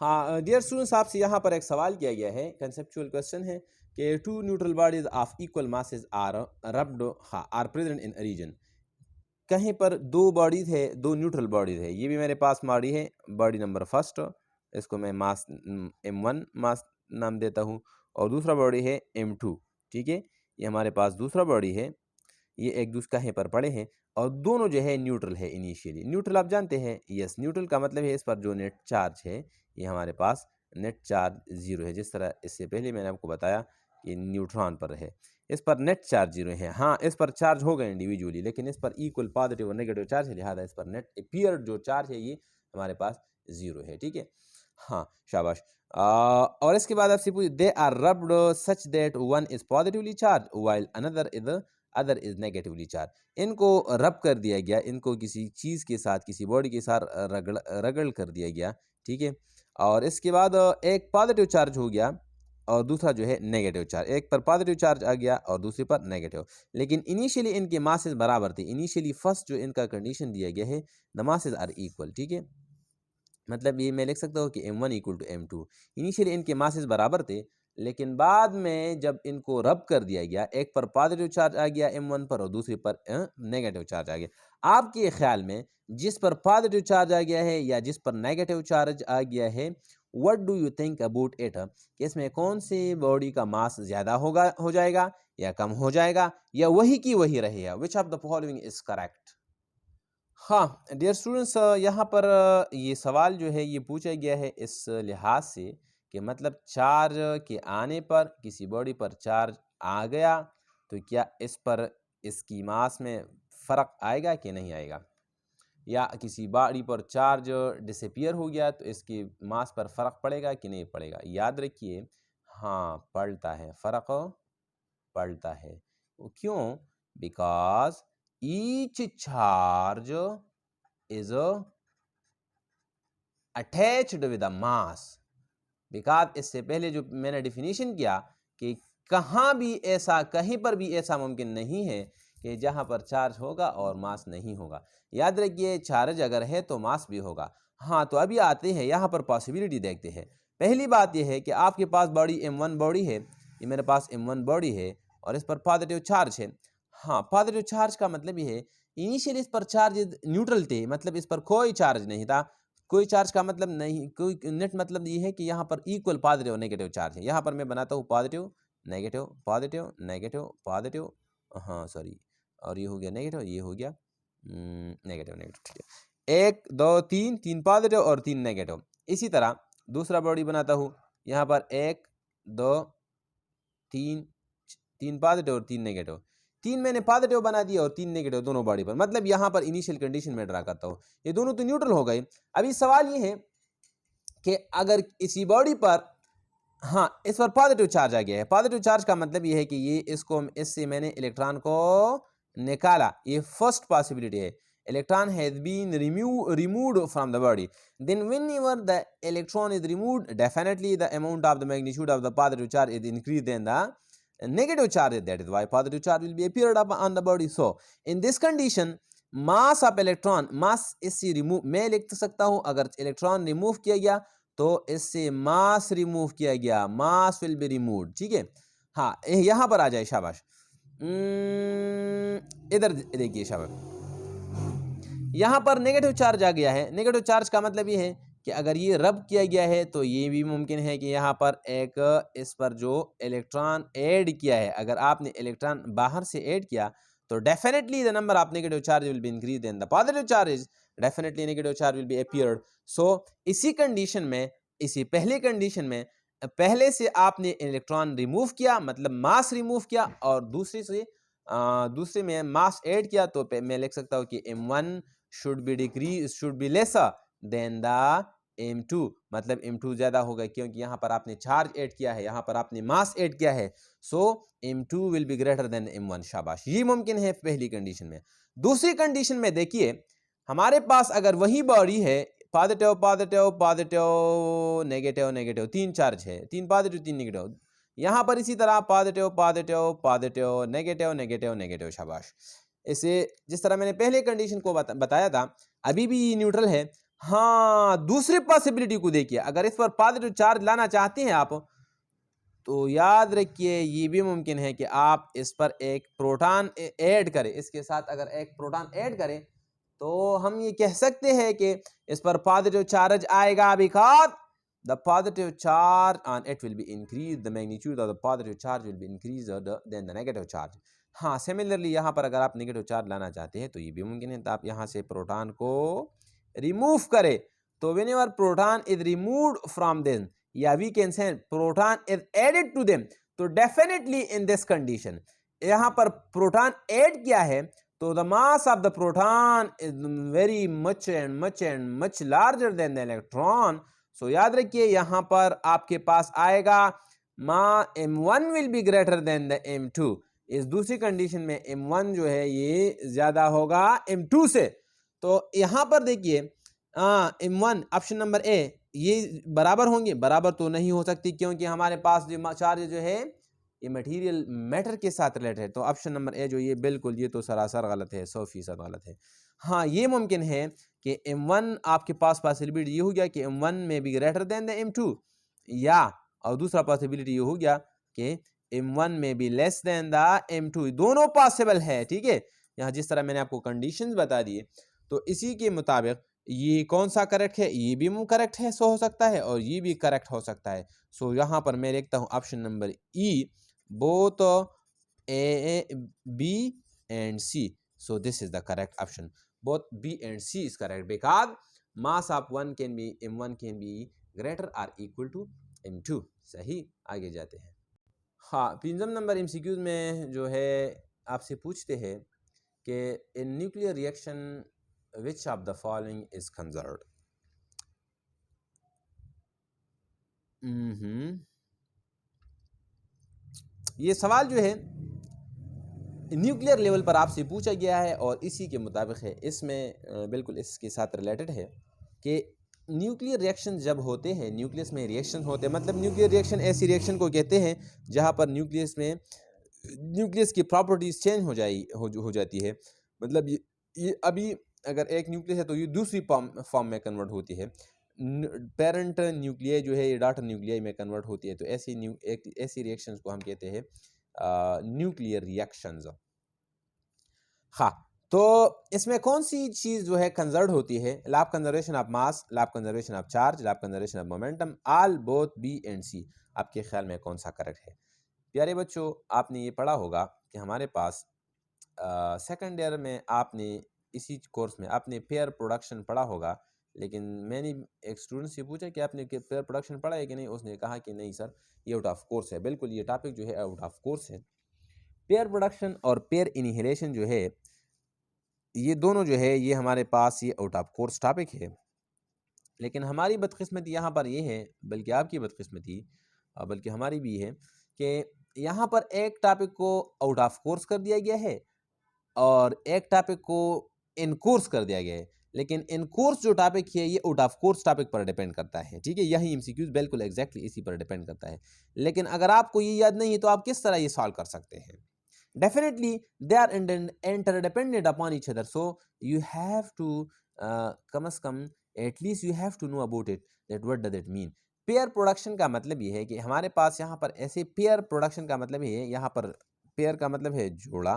हाँ डियर स्टूडेंट्स, आपसे यहाँ पर एक सवाल किया गया है, कंसेप्चुअल क्वेश्चन है कि two neutral bodies of equal masses are rubbed are present in region. कहीं पर दो बॉडीज है, दो न्यूट्रल बॉडीज है, ये भी मेरे पास बॉडी है, बॉडी नंबर फर्स्ट, इसको मैं मास M1 मास नाम देता हूँ, और दूसरा बॉडी है M2, ठीक है, ये हमारे पास दूसरा बॉडी है, ये एक दूसरे कहीं पर पड़े हैं और दोनों जो है न्यूट्रल है इनिशियली। न्यूट्रल आप जानते हैं, यस, न्यूट्रल का मतलब है इस पर जो नेट चार्ज है ये हमारे पास नेट चार्ज 0 है, जिस तरह इससे पहले मैंने आपको बताया कि न्यूट्रॉन पर है, इस पर नेट चार्ज 0 है। हाँ, इस पर चार्ज हो गए इंडिविजुअली, लेकिन इस पर इक्वल पॉजिटिव और नेगेटिव चार्ज है, लिहाजा इस पर नेट अपीयर जो चार्ज है ये हमारे पास 0 है, ठीक है। हाँ शाबाश। और इसके बाद आपसे पूछ, they are rubbed such that one is positively charge while other is negatively charge. इनको रब कर दिया गया, इनको किसी चीज़ के साथ, किसी बॉडी के साथ रगड़ कर दिया गया, ठीक है। और इसके बाद एक पॉजिटिव चार्ज हो गया और दूसरा जो है नेगेटिव चार्ज, एक पर पॉजिटिव चार्ज आ गया और दूसरे पर नेगेटिव, लेकिन इनिशियली इनके मासेस बराबर थे। इनिशियली फर्स्ट जो इनका कंडीशन दिया गया है, द मासेस आर इक्वल, ठीक है, मतलब ये मैं लिख सकता हूँ कि M1 equal to M2। Initially इनके मासेस बराबर थे, लेकिन बाद में जब इनको रब कर दिया गया, एक पर पॉजिटिव चार्ज आ गया M1 पर और दूसरे पर नेगेटिव चार्ज आ गया। आपके ख्याल में जिस पर पॉजिटिव चार्ज आ गया है या जिस पर नेगेटिव चार्ज आ गया है, what do you think about it, कि इसमें कौन सी बॉडी का मास ज़्यादा हो जाएगा या कम हो जाएगा या वही की वही रहेगा? विच of the following is correct? हाँ डियर स्टूडेंट्स, यहाँ पर ये सवाल जो है ये पूछा गया है इस लिहाज से कि मतलब चार्ज के आने पर, किसी बॉडी पर चार्ज आ गया तो क्या इस पर इसकी मास में फ़र्क आएगा कि नहीं आएगा, या किसी बॉडी पर चार्ज डिसअपियर हो गया तो इसकी मास पर फ़र्क पड़ेगा कि नहीं पड़ेगा। याद रखिए, हाँ पड़ता है, फ़र्क पड़ता है। वो क्यों? Because each charge is attached with a mass। Because इससे पहले जो मैंने डिफिनीशन किया कि कहीं पर भी ऐसा मुमकिन नहीं है कि जहां पर चार्ज होगा और मास नहीं होगा। याद रखिए, चार्ज अगर है तो मास भी होगा। हाँ, तो अभी आते हैं यहाँ पर पॉसिबिलिटी देखते हैं। पहली बात यह है कि आपके पास बॉडी M1 बॉडी है, ये मेरे पास M1 बॉडी है और इस पर पॉजिटिव चार्ज है। हाँ, पॉजिटिव चार्ज का मतलब ये है इनिशियली इस पर चार्ज न्यूट्रल थे, मतलब इस पर कोई चार्ज नहीं था। कोई चार्ज का मतलब नहीं, कोई नेट मतलब ये है कि यहाँ पर इक्वल पॉजिटिव और नेगेटिव चार्ज है। यहाँ पर मैं बनाता हूँ positive negative positive negative positive, हाँ सॉरी, और ये हो गया नेगेटिव, ये हो गया नेगेटिव नेगेटिव, ठीक है। 1 2 3, 3 पॉजिटिव और 3 नेगेटिव। इसी तरह दूसरा बॉडी बनाता हूँ, यहाँ पर 1 2 3, 3 पॉजिटिव और 3 नेगेटिव। 3 मैंने पॉजिटिव बना दिया और 3 नेगेटिव दोनों बॉडी पर, मतलब यहाँ पर इनिशियल कंडीशन में ड्रा करता हूँ, ये दोनों तो न्यूट्रल हो गए। अभी सवाल ये है कि अगर इसी बॉडी पर, हाँ इस पर पॉजिटिव चार्ज आ गया है, पॉजिटिव चार्ज का मतलब ये है कि ये इससे मैंने इलेक्ट्रॉन को निकाला, ये फर्स्ट पॉसिबिलिटी है। Electron has been removed from the body, then whenever the electron is removed, definitely the amount of the magnitude of the positive charge is increased than the negative charge, that is why positive charge will be appeared up on the body. So in this condition mass of electron, mass इससे remove, मैं लिख सकता हूं अगर electron remove किया गया तो इससे मास रिमूव किया गया, मास विल बी रिमूव्ड, ठीक है। हाँ यहां पर आ जाए, शाबाश, इधर देखिए, शाबाश, यहां पर नेगेटिव चार्ज आ गया है। नेगेटिव चार्ज का मतलब ये है कि अगर ये रब किया गया है तो ये भी मुमकिन है कि यहाँ पर एक इस पर जो इलेक्ट्रॉन ऐड किया है, अगर आपने इलेक्ट्रॉन बाहर से ऐड किया तो definitely the number of negative charge will be increase then the positive charge, definitely negative charge will be appeared. So इसी कंडीशन में, इसी पहले कंडीशन में, पहले से आपने इलेक्ट्रॉन रिमूव किया मतलब मास रिमूव किया, और दूसरे में मास ऐड किया, तो मैं लिख सकता हूँ कि M1 should be lesser than the M2, मतलब M2 ज्यादा होगा क्योंकि यहाँ पर आपने चार्ज ऐड किया है, यहाँ पर आपने मास ऐड किया है। सो M2 will be greater than M1। शाबाश, ये मुमकिन है पहली कंडीशन में। दूसरी कंडीशन में देखिए, हमारे पास अगर वही बॉडी है, positive positive positive negative negative, 3 charge है, 3 पॉजिटिव 3 नेगेटिव। यहाँ पर इसी तरह positive positive positive negative negative negative. शाबाश। इसे जिस तरह मैंने पहले कंडीशन को बताया था, अभी भी न्यूट्रल है। हाँ, दूसरी पॉसिबिलिटी को देखिए, अगर इस पर पॉजिटिव चार्ज लाना चाहते हैं आप, तो याद रखिए ये भी मुमकिन है कि आप इस पर एक प्रोटॉन ऐड करें, इसके साथ अगर एक प्रोटॉन ऐड करें तो हम ये कह सकते हैं कि इस पर पॉजिटिव चार्ज आएगा, because the positive charge on it will be increased, the magnitude of the positive charge will be increased than the negative charge. हाँ, सिमिलरली यहाँ पर अगर आप नेगेटिव चार्ज लाना चाहते हैं तो ये भी मुमकिन है, तो आप यहाँ से प्रोटॉन को रिमूव करें, तो whenever proton is removed from them, या we can say proton is added to them, तो definitely in this condition यहाँ पर प्रोटॉन ऐड किया है तो the mass of the proton is very much and much and much larger than the electron. So याद रखिए यहाँ पर आपके पास आएगा माँ m1 will be greater than the m2. इस दूसरी कंडीशन में m1 जो है ये ज्यादा होगा m2 से। तो यहाँ पर देखिए m1 ऑप्शन नंबर ए ये बराबर होंगे, बराबर तो नहीं हो सकती क्योंकि हमारे पास जो चार्ज जो है ये मटेरियल मैटर के साथ रिलेटेड है। तो ऑप्शन नंबर ए जो ये बिल्कुल ये तो सरासर गलत है, 100% गलत है। हाँ, ये मुमकिन है कि m1 आपके पास पॉसिबिलिटी ये हो गया कि m1 में भी ग्रेटर देन द m2, या और दूसरा पॉसिबिलिटी ये हो गया कि m1 में भी लेस देन द m2, दोनों पॉसिबल है। ठीक है, यहाँ जिस तरह मैंने आपको कंडीशंस बता दिए, तो इसी के मुताबिक ये कौन सा करेक्ट है, ये भी करेक्ट है, सो हो सकता है, और ये भी करेक्ट हो सकता है। सो यहाँ पर मैं लिखता हूँ option number E, both A, B and C. So this is the correct option. Both B and C is correct because mass of one can be m1 can be greater or equal to m2. सही, आगे जाते हैं। हाँ, 5 number MCQs में जो है आपसे पूछते हैं कि in nuclear reaction which of the following is conserved. ये सवाल जो है न्यूक्लियर लेवल पर आपसे पूछा गया है और इसी के मुताबिक है। इसमें बिल्कुल इसके साथ रिलेटेड है कि न्यूक्लियर रिएक्शन जब होते हैं, न्यूक्लियस में रिएक्शन होते हैं, मतलब न्यूक्लियर रिएक्शन ऐसी रिएक्शन को कहते हैं जहाँ पर न्यूक्लियस की प्रॉपर्टीज चेंज हो जाती है। मतलब ये अभी अगर एक न्यूक्लियस है तो ये दूसरी फॉर्म में कन्वर्ट होती है। पेरेंट न्यूक्लियाई जो है ये डॉटर न्यूक्लियाई में कन्वर्ट होती है। तो ऐसी रिएक्शंस को हम कहते हैं न्यूक्लियर रिएक्शंस। हाँ, तो इसमें कौन सी चीज़ जो है कंजर्व होती है? Law conservation of mass, law conservation of charge, law conservation of momentum, all both B and C. आपके ख्याल में कौन सा करेक्ट है? प्यारे बच्चों, आपने ये पढ़ा होगा कि हमारे पास सेकेंड ईयर में आपने इसी कोर्स में आपने पेयर प्रोडक्शन पढ़ा होगा, लेकिन मैंने एक स्टूडेंट से पूछा कि आपने पेयर प्रोडक्शन पढ़ा है कि नहीं। उसने कहा कि नहीं सर, ये आउट ऑफ कोर्स है। बिल्कुल, ये टॉपिक जो है आउट ऑफ कोर्स है। पेयर प्रोडक्शन और पेयर इनहेलेशन जो है ये दोनों जो है ये हमारे पास ये आउट ऑफ कोर्स टॉपिक है। लेकिन हमारी बदकिस्मती यहाँ पर ये है, बल्कि आपकी बदकिस्मती बल्कि हमारी भी है कि यहाँ पर एक टॉपिक को आउट ऑफ कोर्स कर दिया गया है और एक टॉपिक को इन कोर्स कर दिया गया है। लेकिन इन कोर्स जो टॉपिक है ये आउट ऑफ कोर्स टॉपिक पर डिपेंड करता है। ठीक है, यही एमसीक्यूज बिल्कुल एग्जैक्टली इसी पर डिपेंड करता है। लेकिन अगर आपको ये याद नहीं है तो आप किस तरह ये सॉल्व कर सकते हैं? Definitely they are interdependent upon each other, so you have to कम से कम at least you have to know about it, that what does it mean. Pair production का मतलब ये है कि हमारे पास यहाँ पर ऐसे पेयर प्रोडक्शन का मतलब है, यहाँ पर पेयर का मतलब है जोड़ा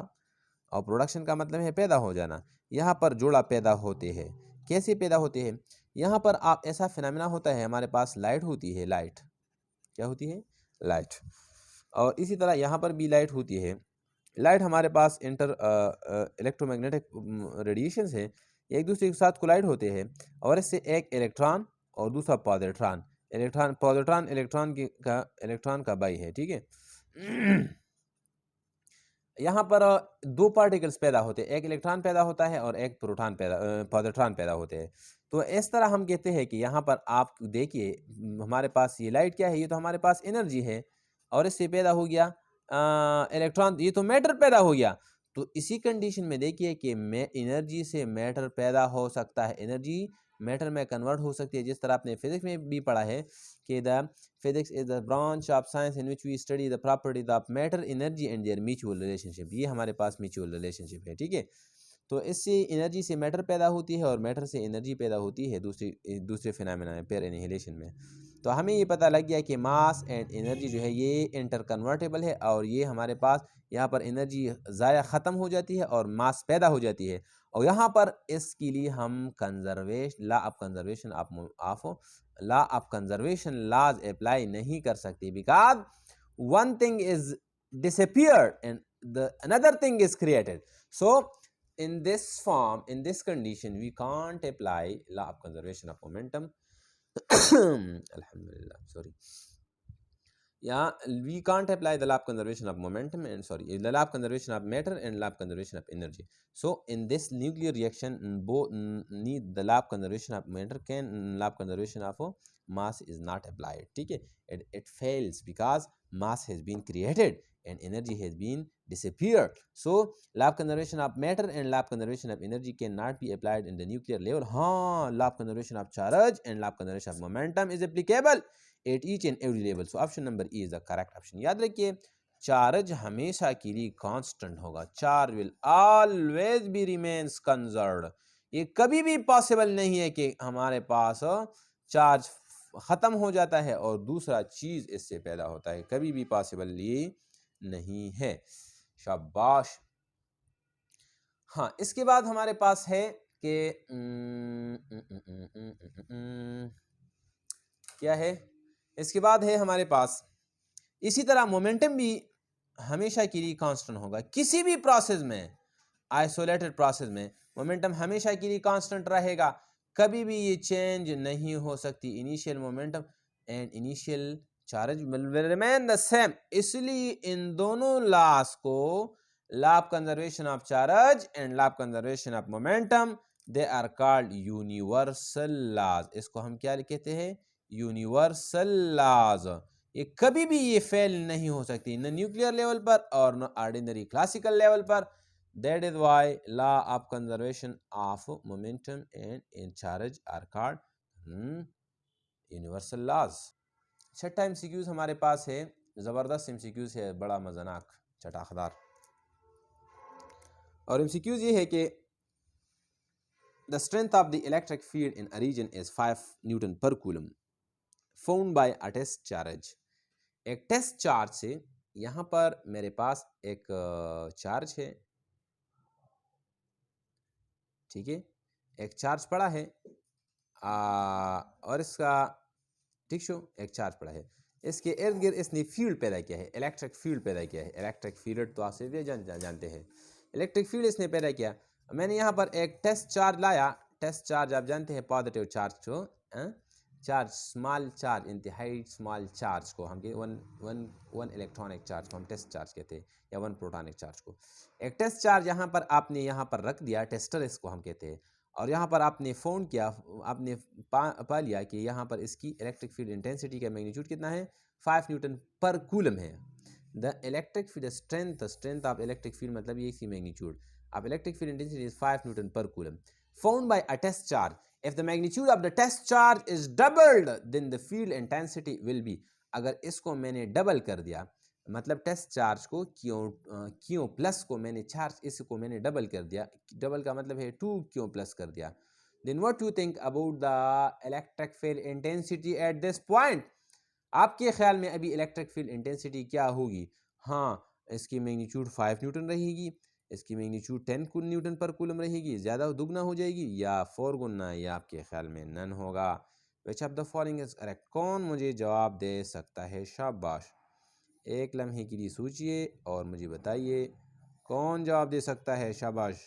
और प्रोडक्शन का मतलब है पैदा हो जाना। यहाँ पर जोड़ा पैदा होते हैं। कैसे पैदा होते हैं? यहाँ पर आप ऐसा फिनोमेना होता है, हमारे पास लाइट होती है। लाइट क्या होती है? लाइट। और इसी तरह यहाँ पर भी लाइट होती है। लाइट हमारे पास इलेक्ट्रोमैग्नेटिक रेडिएशंस हैं, एक दूसरे के साथ कोलाइड होते हैं और इससे एक इलेक्ट्रॉन और दूसरा पॉजिट्रॉन। इलेक्ट्रॉन का बाई है। ठीक है, यहाँ पर दो पार्टिकल्स पैदा होते हैं, एक इलेक्ट्रॉन पैदा होता है और एक पॉजिट्रॉन पैदा होते हैं। तो इस तरह हम कहते हैं कि यहाँ पर आप देखिए हमारे पास ये लाइट क्या है? ये तो हमारे पास एनर्जी है और इससे पैदा हो गया इलेक्ट्रॉन, ये तो मैटर पैदा हो गया। तो इसी कंडीशन में देखिए कि एनर्जी से मैटर पैदा हो सकता है, एनर्जी मैटर में कन्वर्ट हो सकती है। जिस तरह आपने फिजिक्स में भी पढ़ा है कि the physics is the branch of science in which we study the properties of matter, energy and their mutual relationship. ये हमारे पास म्यूचुअल रिलेशनशिप है, ठीक है। तो इससे एनर्जी से मैटर पैदा होती है और मैटर से एनर्जी पैदा होती है दूसरे फिनोमेना में, पेयर एनिहिलेशन में। तो हमें ये पता लग गया कि मास एंड एनर्जी जो है ये इंटर कन्वर्टेबल है, और ये हमारे पास यहाँ पर एनर्जी ज़ाया ख़त्म हो जाती है और मास पैदा हो जाती है। और यहाँ पर इसके लिए हम law of conservation laws apply नहीं कर सकते, because one thing is disappeared and the another thing is created. So in this form, in this condition, we can't apply law of conservation of momentum. Alhamdulillah, sorry. Yeah, we can't apply the law of conservation of momentum and the law of conservation of matter and law of conservation of energy. So in this nuclear reaction, both need the law of conservation of matter law of conservation of mass is not applied. Okay, it fails because mass has been created and energy has been disappeared. So law of conservation of matter and law of conservation of energy cannot be applied in the nuclear level. Law of conservation of charge and law of conservation of momentum is applicable at each and every level. So option number E is the correct option. याद रखिए charge हमेशा के लिए constant होगा, charge will always be remains conserved. ये कभी भी possible नहीं है कि हमारे पास चार्ज ख़त्म हो जाता है और दूसरा चीज़ इससे पैदा होता है, कभी भी पॉसिबल ये नहीं है। शाबाश। हाँ, इसके बाद हमारे पास है कि क्या है, इसके बाद है हमारे पास इसी तरह मोमेंटम भी हमेशा के लिए कांस्टेंट होगा। किसी भी प्रोसेस में, आइसोलेटेड प्रोसेस में मोमेंटम हमेशा के लिए कांस्टेंट रहेगा, कभी भी ये चेंज नहीं हो सकती। Initial momentum and initial charge will remain the same. इसलिए इन दोनों लॉस को, law of conservation of charge and law of conservation of momentum, they are called universal laws. इसको हम क्या कहते हैं? Universal laws. ये कभी भी ये फेल नहीं हो सकती, न न्यूक्लियर लेवल पर और न ऑर्डिनरी क्लासिकल लेवल पर। That is why law of conservation of momentum and charge are called universal laws. छठा एमसीक्यूज हमारे पास है, जबरदस्त एमसीक्यूज है, बड़ा मजानाक चटाखदार। और एमसीक्यूज ये है कि the strength of the electric field in a region is 5 newton per coulomb found by a test charge. एक टेस्ट चार्ज से, यहाँ पर मेरे पास एक चार्ज है, ठीक है, एक चार्ज पड़ा है और इसका ठीक शो एक चार्ज पड़ा है, इसके इर्द गिर्द इसने फील्ड पैदा किया है, इलेक्ट्रिक फील्ड पैदा किया है। इलेक्ट्रिक फील्ड तो आप सभी जानते हैं, इलेक्ट्रिक फील्ड इसने पैदा किया। मैंने यहाँ पर एक टेस्ट चार्ज लाया। टेस्ट चार्ज आप जानते हैं पॉजिटिव चार्ज को, चार्ज स्मॉल चार्ज, इंतहाई स्मॉल चार्ज को हम वन इलेक्ट्रॉनिक चार्ज को हम टेस्ट चार्ज कहते हैं, या वन प्रोटॉनिक चार्ज को। एक टेस्ट चार्ज यहाँ पर आपने यहाँ पर रख दिया, टेस्टर इसको हम कहते हैं, और यहाँ पर आपने फोन किया, आपने पा लिया कि यहाँ पर इसकी इलेक्ट्रिक फील्ड इंटेंसिटी का मैग्नीट्यूड कितना है, 5 न्यूटन पर कूलम है। The electric field strength of electric field मतलब ये इसकी magnitude of electric field intensity is 5 newton per coulomb found by a test charge. If the magnitude of the test charge is doubled, then the field intensity will be। अगर इसको मैंने double कर दिया, मतलब test charge को Q plus को मैंने charge इसको मैंने डबल कर दिया, डबल का मतलब है 2 क्यू प्लस कर दिया, then what you think about the electric field intensity at this point? आपके ख्याल में अभी इलेक्ट्रिक फील्ड इंटेंसिटी क्या होगी? हाँ, इसकी मैग्नीट्यूड 5 न्यूटन रहेगी, इसकी मैग्नीट्यूड 10 न्यूटन पर कूलम रहेगी, ज़्यादा दुगना हो जाएगी या 4 गुना, या आपके ख्याल में नन होगा। विच of the following is correct? कौन मुझे जवाब दे सकता है? शाबाश, एक लम्हे के लिए सोचिए और मुझे बताइए कौन जवाब दे सकता है। शाबाश,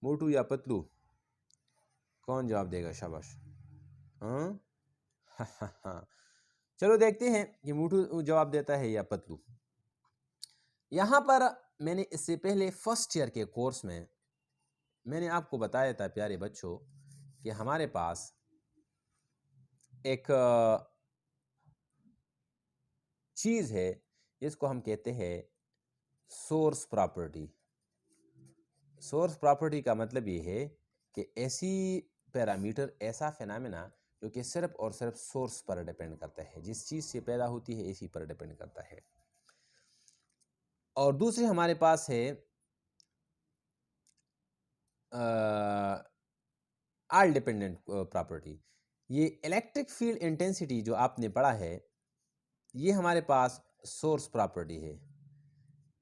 मोटू या पतलू, कौन जवाब देगा? शाबाश। हाँ चलो देखते हैं कि मोटू जवाब देता है या पतलू। यहाँ पर मैंने इससे पहले फर्स्ट ईयर के कोर्स में मैंने आपको बताया था प्यारे बच्चों कि हमारे पास एक चीज़ है जिसको हम कहते हैं सोर्स प्रॉपर्टी। सोर्स प्रॉपर्टी का मतलब ये है कि ऐसी पैरामीटर, ऐसा फिनोमेना जो कि सिर्फ और सिर्फ सोर्स पर डिपेंड करता है, जिस चीज़ से पैदा होती है इसी पर डिपेंड करता है। और दूसरी हमारे पास है ऑल डिपेंडेंट प्रॉपर्टी। ये इलेक्ट्रिक फील्ड इंटेंसिटी जो आपने पढ़ा है, ये हमारे पास सोर्स प्रॉपर्टी है।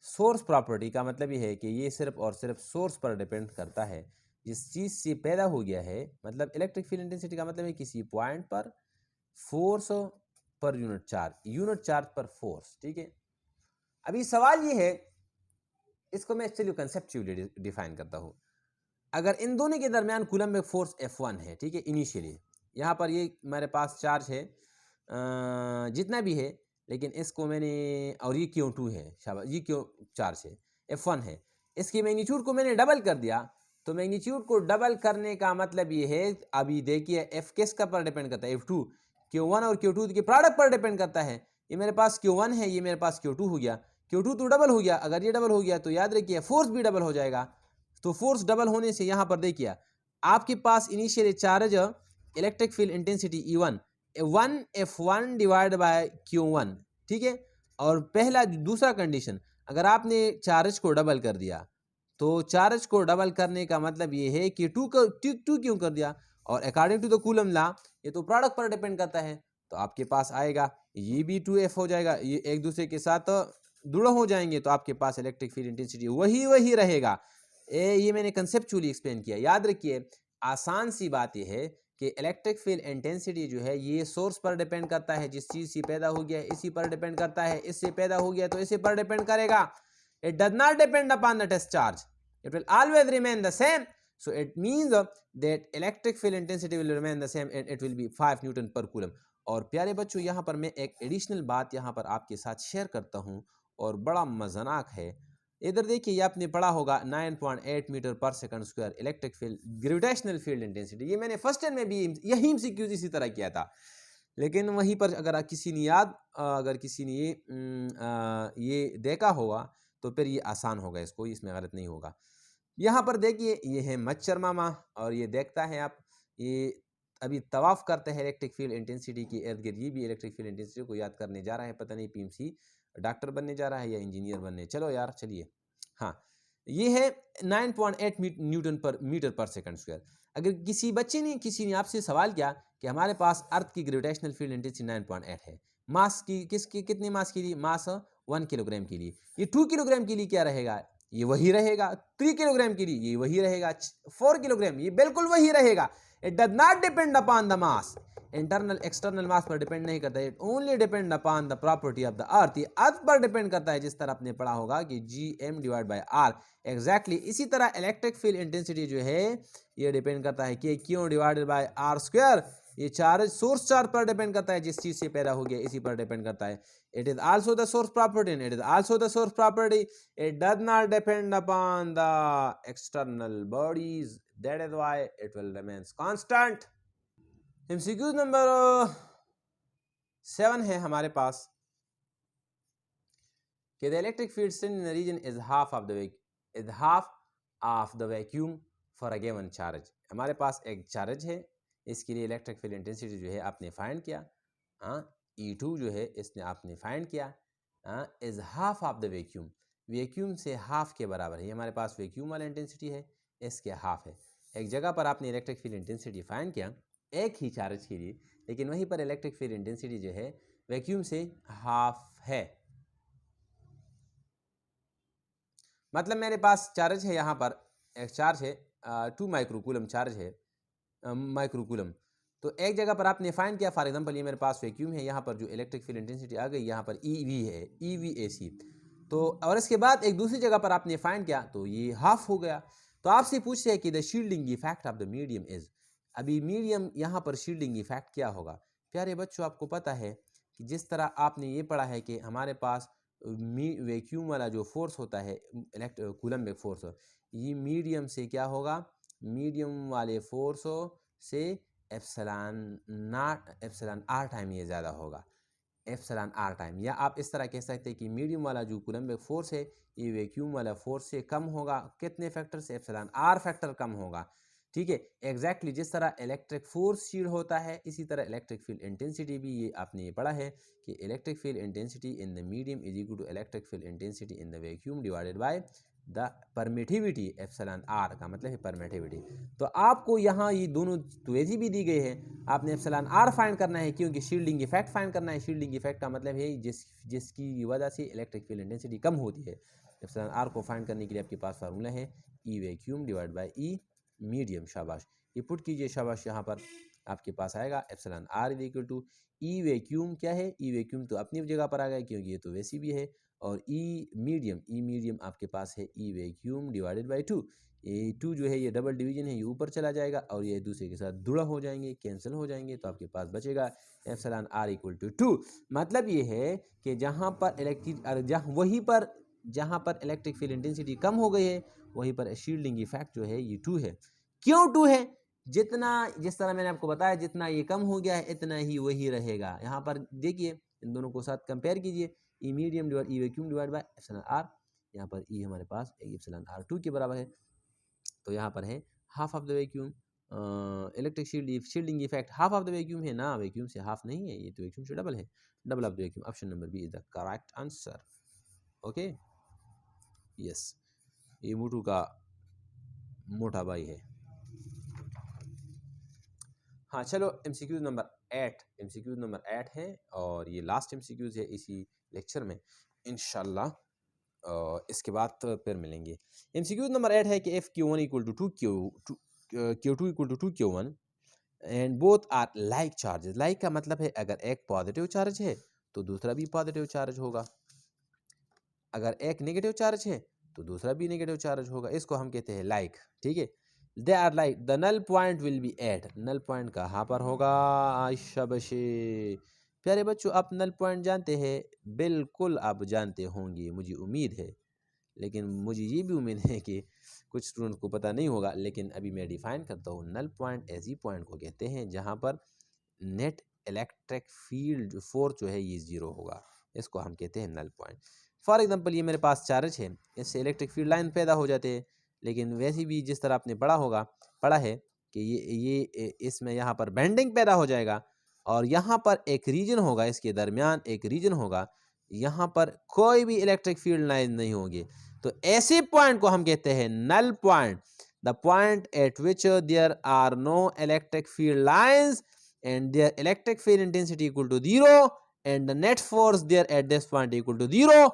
सोर्स प्रॉपर्टी का मतलब ये है कि ये सिर्फ और सिर्फ सोर्स पर डिपेंड करता है, जिस चीज़ से पैदा हो गया है। मतलब इलेक्ट्रिक फील्ड इंटेंसिटी का मतलब है किसी पॉइंट पर फोर्स पर यूनिट चार्ज पर फोर्स। ठीक है, अभी सवाल ये है, इसको मैं चलिए कंसेप्चुअली डिफाइन करता हूँ। अगर इन दोनों के दरमियान कूलम में फोर्स F1 है, ठीक है, इनिशियली यहाँ पर ये मेरे पास चार्ज है जितना भी है, लेकिन इसको मैंने, और ये Q2 है, शाबाश, ये क्यों चार्ज है, F1 है, इसकी मैग्नीट्यूड को मैंने डबल कर दिया। तो मैग्नीट्यूड को डबल करने का मतलब ये है, अभी देखिए F किसका पर डिपेंड करता है, F2, Q1 और Q2 के प्रोडक्ट पर डिपेंड करता है। ये मेरे पास Q1 है, ये मेरे पास Q2 हो गया, Q2 तो डबल हो गया। अगर ये डबल हो गया तो याद रखिए फोर्स भी डबल हो जाएगा। तो फोर्स डबल होने से यहाँ पर देखिए आपके पास initial charge electric field intensity E1 1F1 divide by Q1, ठीक है। और पहला दूसरा कंडीशन, अगर आपने चार्ज को डबल कर दिया, तो चार्ज को डबल करने का मतलब ये है कि टू क्यों कर दिया, और according to the Coulomb law ये तो प्रोडक्ट पर डिपेंड करता है। तो आपके पास आएगा ये भी 2F हो जाएगा, ये एक दूसरे के साथ जुड़ा हो जाएंगे, तो आपके पास इलेक्ट्रिक फील्ड इंटेंसिटी वही रहेगा। ये मैंने कंसेप्चुअली एक्सप्लेन किया। याद रखिए, आसान सी बात यह है कि इलेक्ट्रिक फील्ड इंटेंसिटी जो है ये सोर्स पर डिपेंड करता है, जिस चीज से पैदा हो गया है इसी पर डिपेंड करता है, इससे पैदा हो गया तो इसी पर डिपेंड करेगा। It does not depend upon the test charge, it will always remain the same. So it means that electric field intensity will remain the same and it will be 5 newton per coulomb. और प्यारे बच्चों, यहाँ पर मैं एक additional बात यहाँ पर आपके साथ शेयर करता हूँ और बड़ा मजाक है। इधर देखिए, ये आपने पढ़ा होगा 9.8 मीटर पर second square electric field gravitational field intensity. ये मैंने फर्स्ट ईयर में भी यही MCQ इसी तरह किया था, लेकिन वहीं पर अगर किसी ने अगर किसी ने ये देखा होगा तो फिर ये आसान होगा, इसको इसमें गलत नहीं होगा। यहाँ पर देखिए, ये है मच्छर मामा, और ये देखता है आप, ये अभी तवाफ करते हैं इलेक्ट्रिक फील्ड इंटेंसिटी की इर्द गिर्द। ये भी इलेक्ट्रिक फील्ड इंटेंसिटी को याद करने जा रहा है, पता नहीं PMC डॉक्टर बनने जा रहा है या इंजीनियर बनने। चलो यार चलिए, हाँ, ये है 9.8 न्यूटन पर मीटर पर सेकंड स्क्वायर। अगर किसी ने आपसे सवाल किया कि हमारे पास अर्थ की ग्रेविटेशनल फील्ड इंटेंसिटी 9.8 है, मास की कितने मास के लिए, मास 1 किलोग्राम के लिए, ये 2 किलोग्राम के लिए क्या रहेगा, ये वही रहेगा। 3 किलोग्राम के लिए ये वही रहेगा। 4 किलोग्राम ये बिल्कुल वही रहेगा। It does not depend upon the mass, internal external mass पर डिपेंड नहीं करता है। It only depend upon the property of the earth. ये अर्थ पर डिपेंड करता है, जिस तरह आपने पढ़ा होगा कि Gm divide by R। Exactly इसी तरह इलेक्ट्रिक फील्ड इंटेंसिटी जो है ये डिपेंड करता है कि Q divided by R square. ये चार्ज सोर्स चार्ज पर डिपेंड करता है, जिस चीज से पैदा हो गया इसी पर डिपेंड करता है। It is also the source property, and it is also the source property. It does not depend upon the external bodies. That is why it will remain constant. MCQ number 7 है हमारे पास कि the electric field sent in the region is half of the vacuum for a given charge. हमारे पास एक charge है, इसके लिए electric field intensity जो है आपने फाइंड किया, E2 जो है इसने आपने फाइंड किया, is half of the vacuum, vacuum से हाफ के बराबर है। हमारे पास वैक्यूम वाला इंटेंसिटी है, इसके हाफ है। एक जगह पर आपने इलेक्ट्रिक फील्ड इंटेंसिटी फाइंड किया एक ही चार्ज के लिए, लेकिन वहीं पर इलेक्ट्रिक फील्ड इंटेंसिटी जो है वैक्यूम से हाफ है। मतलब मेरे पास चार्ज है, यहाँ पर एक चार्ज है 2 माइक्रोकूलम चार्ज है, माइक्रोकूलम। तो एक जगह पर आपने फाइंड किया, फॉर एग्जांपल ये मेरे पास वैक्यूम है, यहाँ पर जो इलेक्ट्रिक फील्ड इंटेंसिटी आ गई यहाँ पर EV है, EVAC। तो और इसके बाद एक दूसरी जगह पर आपने फाइंड किया तो ये हाफ हो गया। तो आपसे पूछते हैं कि the shielding effect of the medium is. अभी मीडियम यहाँ पर शील्डिंग इफेक्ट क्या होगा। प्यारे बच्चों, आपको पता है कि जिस तरह आपने ये पढ़ा है कि हमारे पास वैक्यूम वाला जो फोर्स होता है कूलम्बिक फोर्स, ये मीडियम से क्या होगा, मीडियम वाले फोर्स से एप्सिलॉन R टाइम ये ज़्यादा होगा। एप्सिलॉन आर टाइम, या आप इस तरह कह सकते हैं कि मीडियम वाला जो कूलम्बिक फोर्स है ये वैक्यूम वाला फोर्स से कम होगा। कितने फैक्टर से? एप्सिलॉन आर फैक्टर कम होगा। ठीक है, एग्जैक्टली जिस तरह इलेक्ट्रिक फोर्स शील्ड होता है इसी तरह इलेक्ट्रिक फील्ड इंटेंसिटी भी, ये आपने ये पढ़ा है कि electric field intensity in the medium is equal to electric field intensity in the vacuum divided by the permittivity. Epsilon r का मतलब है परमिटिविटी। तो आपको यहाँ ये दोनों तो वैसी भी दी गई है, आपने एप्सिलॉन आर फाइंड करना है क्योंकि शील्डिंग इफेक्ट फाइंड करना है। शील्डिंग इफेक्ट का मतलब है जिसकी वजह से इलेक्ट्रिक फील्ड इंटेंसिटी कम होती है। एप्सिलॉन आर को फाइंड करने के लिए आपके पास फार्मूला है E vacuum divide by E medium. शाबाश, ये पुट कीजिए, शाबाश। यहाँ पर आपके पास आएगा epsilon r is equal to E vacuum. क्या है? ई वैक्यूम तो अपनी जगह पर आ गया क्योंकि ये तो वैसी भी है, और ई मीडियम आपके पास है ई वैक्यूम डिवाइडेड बाई 2। ये 2 जो है ये डबल डिवीजन है, ये ऊपर चला जाएगा और ये दूसरे के साथ जुड़ा हो जाएंगे, कैंसिल हो जाएंगे, तो आपके पास बचेगा एप्सिलॉन आर इक्वल टू 2। मतलब ये है कि जहाँ पर इलेक्ट्रिक फील्ड इंटेंसिटी कम हो गई है वहीं पर शील्डिंग इफेक्ट जो है ये 2 है। क्यों 2 है? जितना, जिस तरह मैंने आपको बताया, जितना ये कम हो गया है इतना ही वही रहेगा। यहाँ पर देखिए, इन दोनों को साथ कंपेयर कीजिए, E medium divide E vacuum divide by epsilon R. यहाँ पर ई हमारे पास एप्सिलॉन आर 2 के बराबर है, तो यहाँ पर है half of the vacuum. Electric shielding effect half of the vacuum है ना, वैक्यूम से हाफ नहीं है, ये तो वैक्यूम से डबल है, double of the vacuum. Option number B is the correct answer. Okay, yes, ये मोटू का मोटा भाई है। हाँ चलो, एमसीक्यूज नंबर 8 है और ये लास्ट एमसीक्यूज है इसी लेक्चर में इंशाल्लाह। इसके बाद तो फिर मिलेंगे। एमसीक्यूज नंबर 8 है कि F(Q1) equal to Q2 equal to 2 Q1 and both are like charges. Like का मतलब है अगर एक पॉजिटिव चार्ज है तो दूसरा भी पॉजिटिव चार्ज होगा, अगर एक नेगेटिव चार्ज है तो दूसरा भी नेगेटिव चार्ज होगा, इसको हम कहते हैं लाइक। ठीक है, they are like, the null point will be at. Null point कहाँ पर होगा? शाबाशी प्यारे बच्चों, आप नल पॉइंट जानते हैं? बिल्कुल आप जानते होंगे, मुझे उम्मीद है, लेकिन मुझे ये भी उम्मीद है कि कुछ स्टूडेंट को पता नहीं होगा, लेकिन अभी मैं डिफाइन करता हूँ। नल पॉइंट ऐसी पॉइंट को कहते हैं जहाँ पर नेट इलेक्ट्रिक फील्ड फोर्स जो है ये 0 होगा, इसको हम कहते हैं नल पॉइंट। फॉर एग्जांपल ये मेरे पास चार्ज है, इससे इलेक्ट्रिक फील्ड लाइन पैदा हो जाते हैं, लेकिन वैसे भी जिस तरह आपने पढ़ा है कि ये इसमें यहाँ पर बेंडिंग पैदा हो जाएगा और यहाँ पर एक रीजन होगा, इसके दरमियान एक रीजन होगा, यहाँ पर कोई भी इलेक्ट्रिक फील्ड लाइन नहीं होगी, तो ऐसे पॉइंट को हम कहते हैं null point. The point at which there are no electric field lines and their electric field intensity equal to 0 and the net force there at this point equal to 0.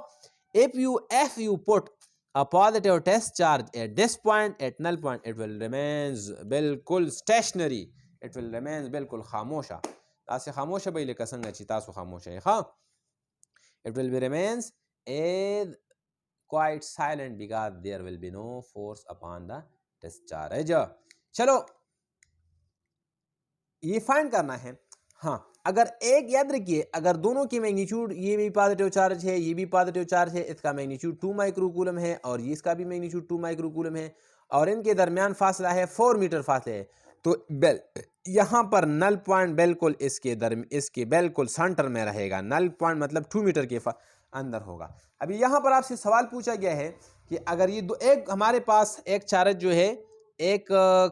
If you put a positive test charge at this point, at null point, it will remains बिल्कुल stationary, it will remains बिल्कुल खामोशा। तासे खामोशा भाई लेकर संग अच्छी तासु खामोशा है, हाँ, it will be remains as quite silent because there will be no force upon the test charge। चलो ये फाइंड करना है। हाँ, अगर एक याद रखिए, अगर दोनों की मैग्नीट्यूड, ये भी पॉजिटिव चार्ज है, ये भी पॉजिटिव चार्ज है, इसका मैग्नीट्यूड 2 माइक्रोकूलम है और इसका भी मैग्नीट्यूड 2 माइक्रोकूलम है और इनके दरमियान फासला है 4 मीटर फासले है, तो यहाँ पर नल पॉइंट बिल्कुल इसके बिल्कुल सेंटर में रहेगा। नल पॉइंट मतलब 2 मीटर के अंदर होगा। अभी यहाँ पर आपसे सवाल पूछा गया है कि अगर ये एक हमारे पास एक चार्ज जो है, एक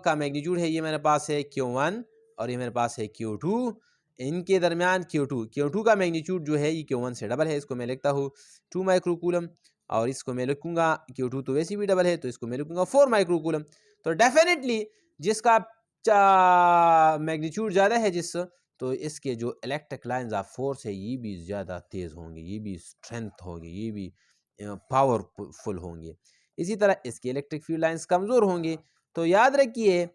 का मैग्नीट्यूड है, ये मेरे पास है Q1 और ये मेरे पास है Q2, इनके दरमियान Q2 का मैग्नीट्यूड जो है ये Q1 से डबल है, इसको मैं लिखता हूँ 2 माइक्रोकूलम और इसको मैं लिखूंगा Q2 तो वैसे भी डबल है तो इसको मैं लिखूंगा 4 माइक्रोकूलम। तो डेफिनेटली जिसका मैग्नीट्यूड ज़्यादा है तो इसके जो इलेक्ट्रिक लाइंस ऑफ फोर्स है ये भी ज़्यादा तेज़ होंगे, ये भी स्ट्रेंथ होगी, ये भी पावरफुल होंगे। इसी तरह इसके इलेक्ट्रिक फील्ड लाइंस कमज़ोर होंगे। तो याद रखिए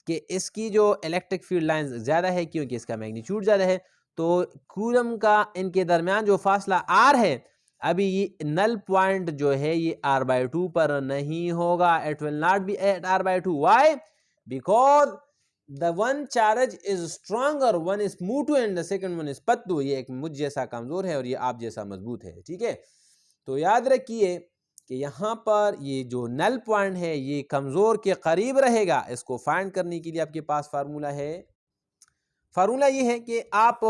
कि इसकी जो इलेक्ट्रिक फील्ड लाइंस ज़्यादा है क्योंकि इसका मैग्नीट्यूड ज़्यादा है, तो कूलम का इनके दरमियान जो फासला r है, अभी ये नल पॉइंट जो है ये r/2 पर नहीं होगा, it will not be at r/2। Why? Because the one charge is stronger, one is मोटू and the second one is पतलू। ये एक मुझ जैसा कमज़ोर है और ये आप जैसा मजबूत है। ठीक है, तो याद रखिए कि यहाँ पर ये जो नल पॉइंट है ये कमज़ोर के करीब रहेगा। इसको फाइंड करने के लिए आपके पास फार्मूला है। फार्मूला ये है कि आप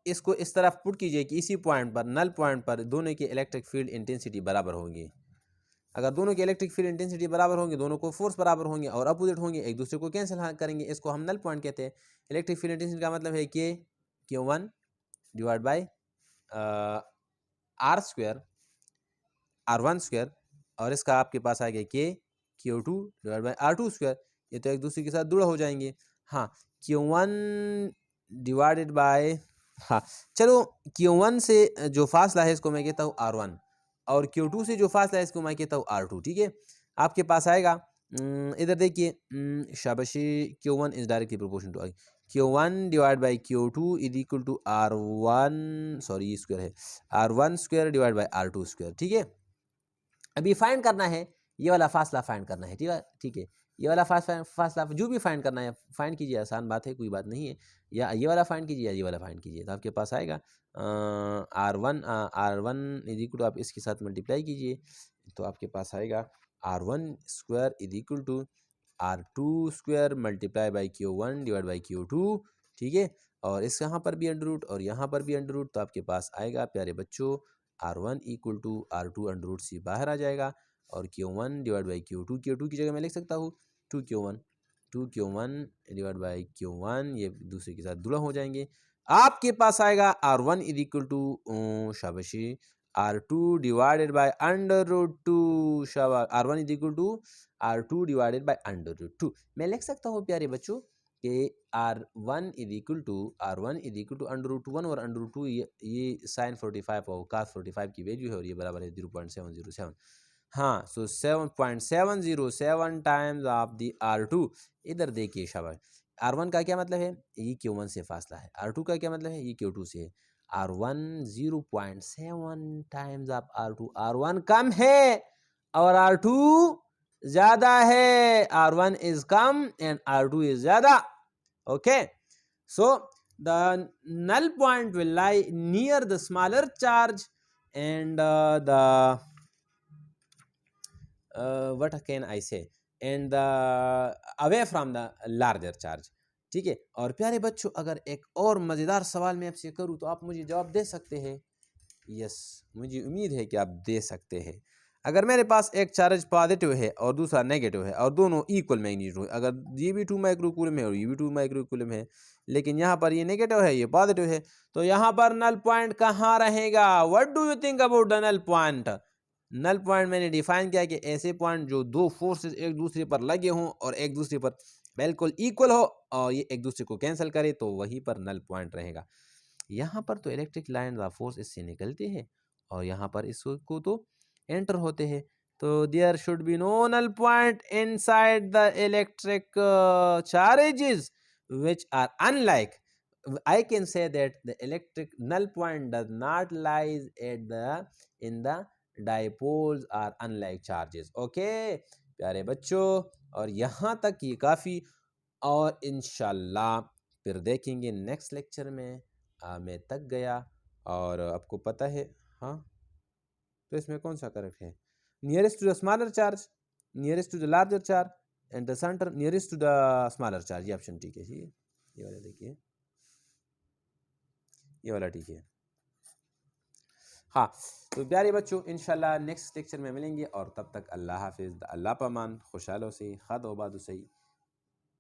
इसको इस तरफ पुट कीजिए कि इसी पॉइंट पर, नल पॉइंट पर, दोनों की इलेक्ट्रिक फील्ड इंटेंसिटी बराबर होगी। अगर दोनों की इलेक्ट्रिक फील्ड इंटेंसिटी बराबर होंगे, दोनों को फोर्स बराबर होंगे और अपोजिट होंगे, एक दूसरे को कैंसिल करेंगे, इसको हम नल पॉइंट कहते हैं। इलेक्ट्रिक फील्ड इंटेंसिटी का मतलब है कि Q1 divide by R square, R1 square, और इसका आपके पास आ गया Q2 divide by R2 square. ये तो एक दूसरे के साथ जुड़ा हो जाएंगे। हाँ, Q1 डिवाइडेड बाय, हाँ चलो, Q1 से जो फासला है इसको मैं कहता हूँ R1, और Q2 से जो फासला है इसको मैं कहता हूँ R2। ठीक है, आपके पास आएगा, इधर देखिए, शाबाशी, Q1 is directly proportional to Q1 divide by Q2 is equal to R1, sorry ये स्क्वायर है, R1 square divide by R2 square. ठीक है, अभी फाइंड करना है, ये वाला फासला फाइंड करना है। ठीक है, ये वाला फासला जो भी फाइंड करना है फाइंड कीजिए, आसान बात है, कोई बात नहीं है। या ये वाला फाइंड कीजिए या ये वाला फाइंड कीजिए, तो आपके पास आएगा R1 इज इक्वल टू, आप इसके साथ मल्टीप्लाई कीजिए तो आपके पास आएगा R1 square is equal to R2 square multiply by Q1 divide by Q2। ठीक है, और इस यहाँ पर भी अंडर रूट और यहाँ पर भी अंडर रूट, तो आपके पास आएगा प्यारे बच्चों R1 equal to R2 under root से बाहर आ जाएगा, और Q1 डिवाइड बाई Q2 की जगह मैं लिख सकता हूँ 2Q1 डिवाइड बाई Q1, ये दूसरे के साथ जुड़ा हो जाएंगे। आपके पास आएगा R1 इज इक्वल टू, शाबाशी, R2 divided by under root 2, शाबाश, R1 is equal to R2 divided by under root 2। मैं लिख सकता हूँ प्यारे बच्चों कि R1 is equal to under root 1 और अंडर रूट 2, ये साइन 45 और कास 45 की वैल्यू है, और ये बराबर है 0.707। हाँ, सो 7.707 टाइम्स ऑफ दी R2। इधर देखिए शाबाश, R1 का क्या मतलब है, ये Q1 से फासला है, R2 का क्या मतलब है, ये Q2 से है। R1 0.7 times of R2, R1 कम है और R2 ज्यादा है, R1 इज कम एंड R2 इज ज्यादा। Okay, so the null point will lie near the smaller charge and the what can I say, and the away from the larger charge। ठीक है, और प्यारे बच्चों अगर एक और मज़ेदार सवाल मैं आपसे करूँ तो आप मुझे जवाब दे सकते हैं। यस, मुझे उम्मीद है कि आप दे सकते हैं। अगर मेरे पास एक चार्ज पॉजिटिव है और दूसरा नेगेटिव है और दोनों इक्वल मैग्नीट्यूड है, अगर ये भी 2 माइक्रोकूलम है और ये भी 2 माइक्रोकूलम है, लेकिन यहाँ पर ये नेगेटिव है ये पॉजिटिव है, तो यहाँ पर नल पॉइंट कहाँ रहेगा? What do you think about the null point? Null point मैंने डिफाइन किया कि ऐसे पॉइंट जो दो फोर्सेस एक दूसरे पर लगे हों और एक दूसरे पर बिल्कुल इक्वल हो और ये एक दूसरे को कैंसिल करे, तो वहीं पर नल पॉइंट रहेगा। यहाँ पर तो इलेक्ट्रिक लाइन ऑफ फोर्स इससे निकलते हैं और यहाँ पर इसको तो एंटर होते हैं, तो there should be no null point inside the electric charges which are unlike, I can say that the electric null point does not lies at the in the dipoles are unlike charges। okay प्यारे बच्चों, और यहाँ तक ये काफ़ी, और इंशाल्लाह फिर देखेंगे नेक्स्ट लेक्चर में। मैं तक गया और आपको पता है, हाँ तो इसमें कौन सा करेक्ट है? Nearest to the smaller charge, nearest to the larger charge and the centre nearest to the smaller charge, ये ऑप्शन ठीक है। ये वाला देखिए, ये वाला ठीक है। हाँ, तो प्यारे बच्चों इंशाल्लाह नेक्स्ट लेक्चर में मिलेंगे, और तब तक अल्लाह हाफिज़, अल्लाह पमान, खुशहाल से, खद वबाद सही।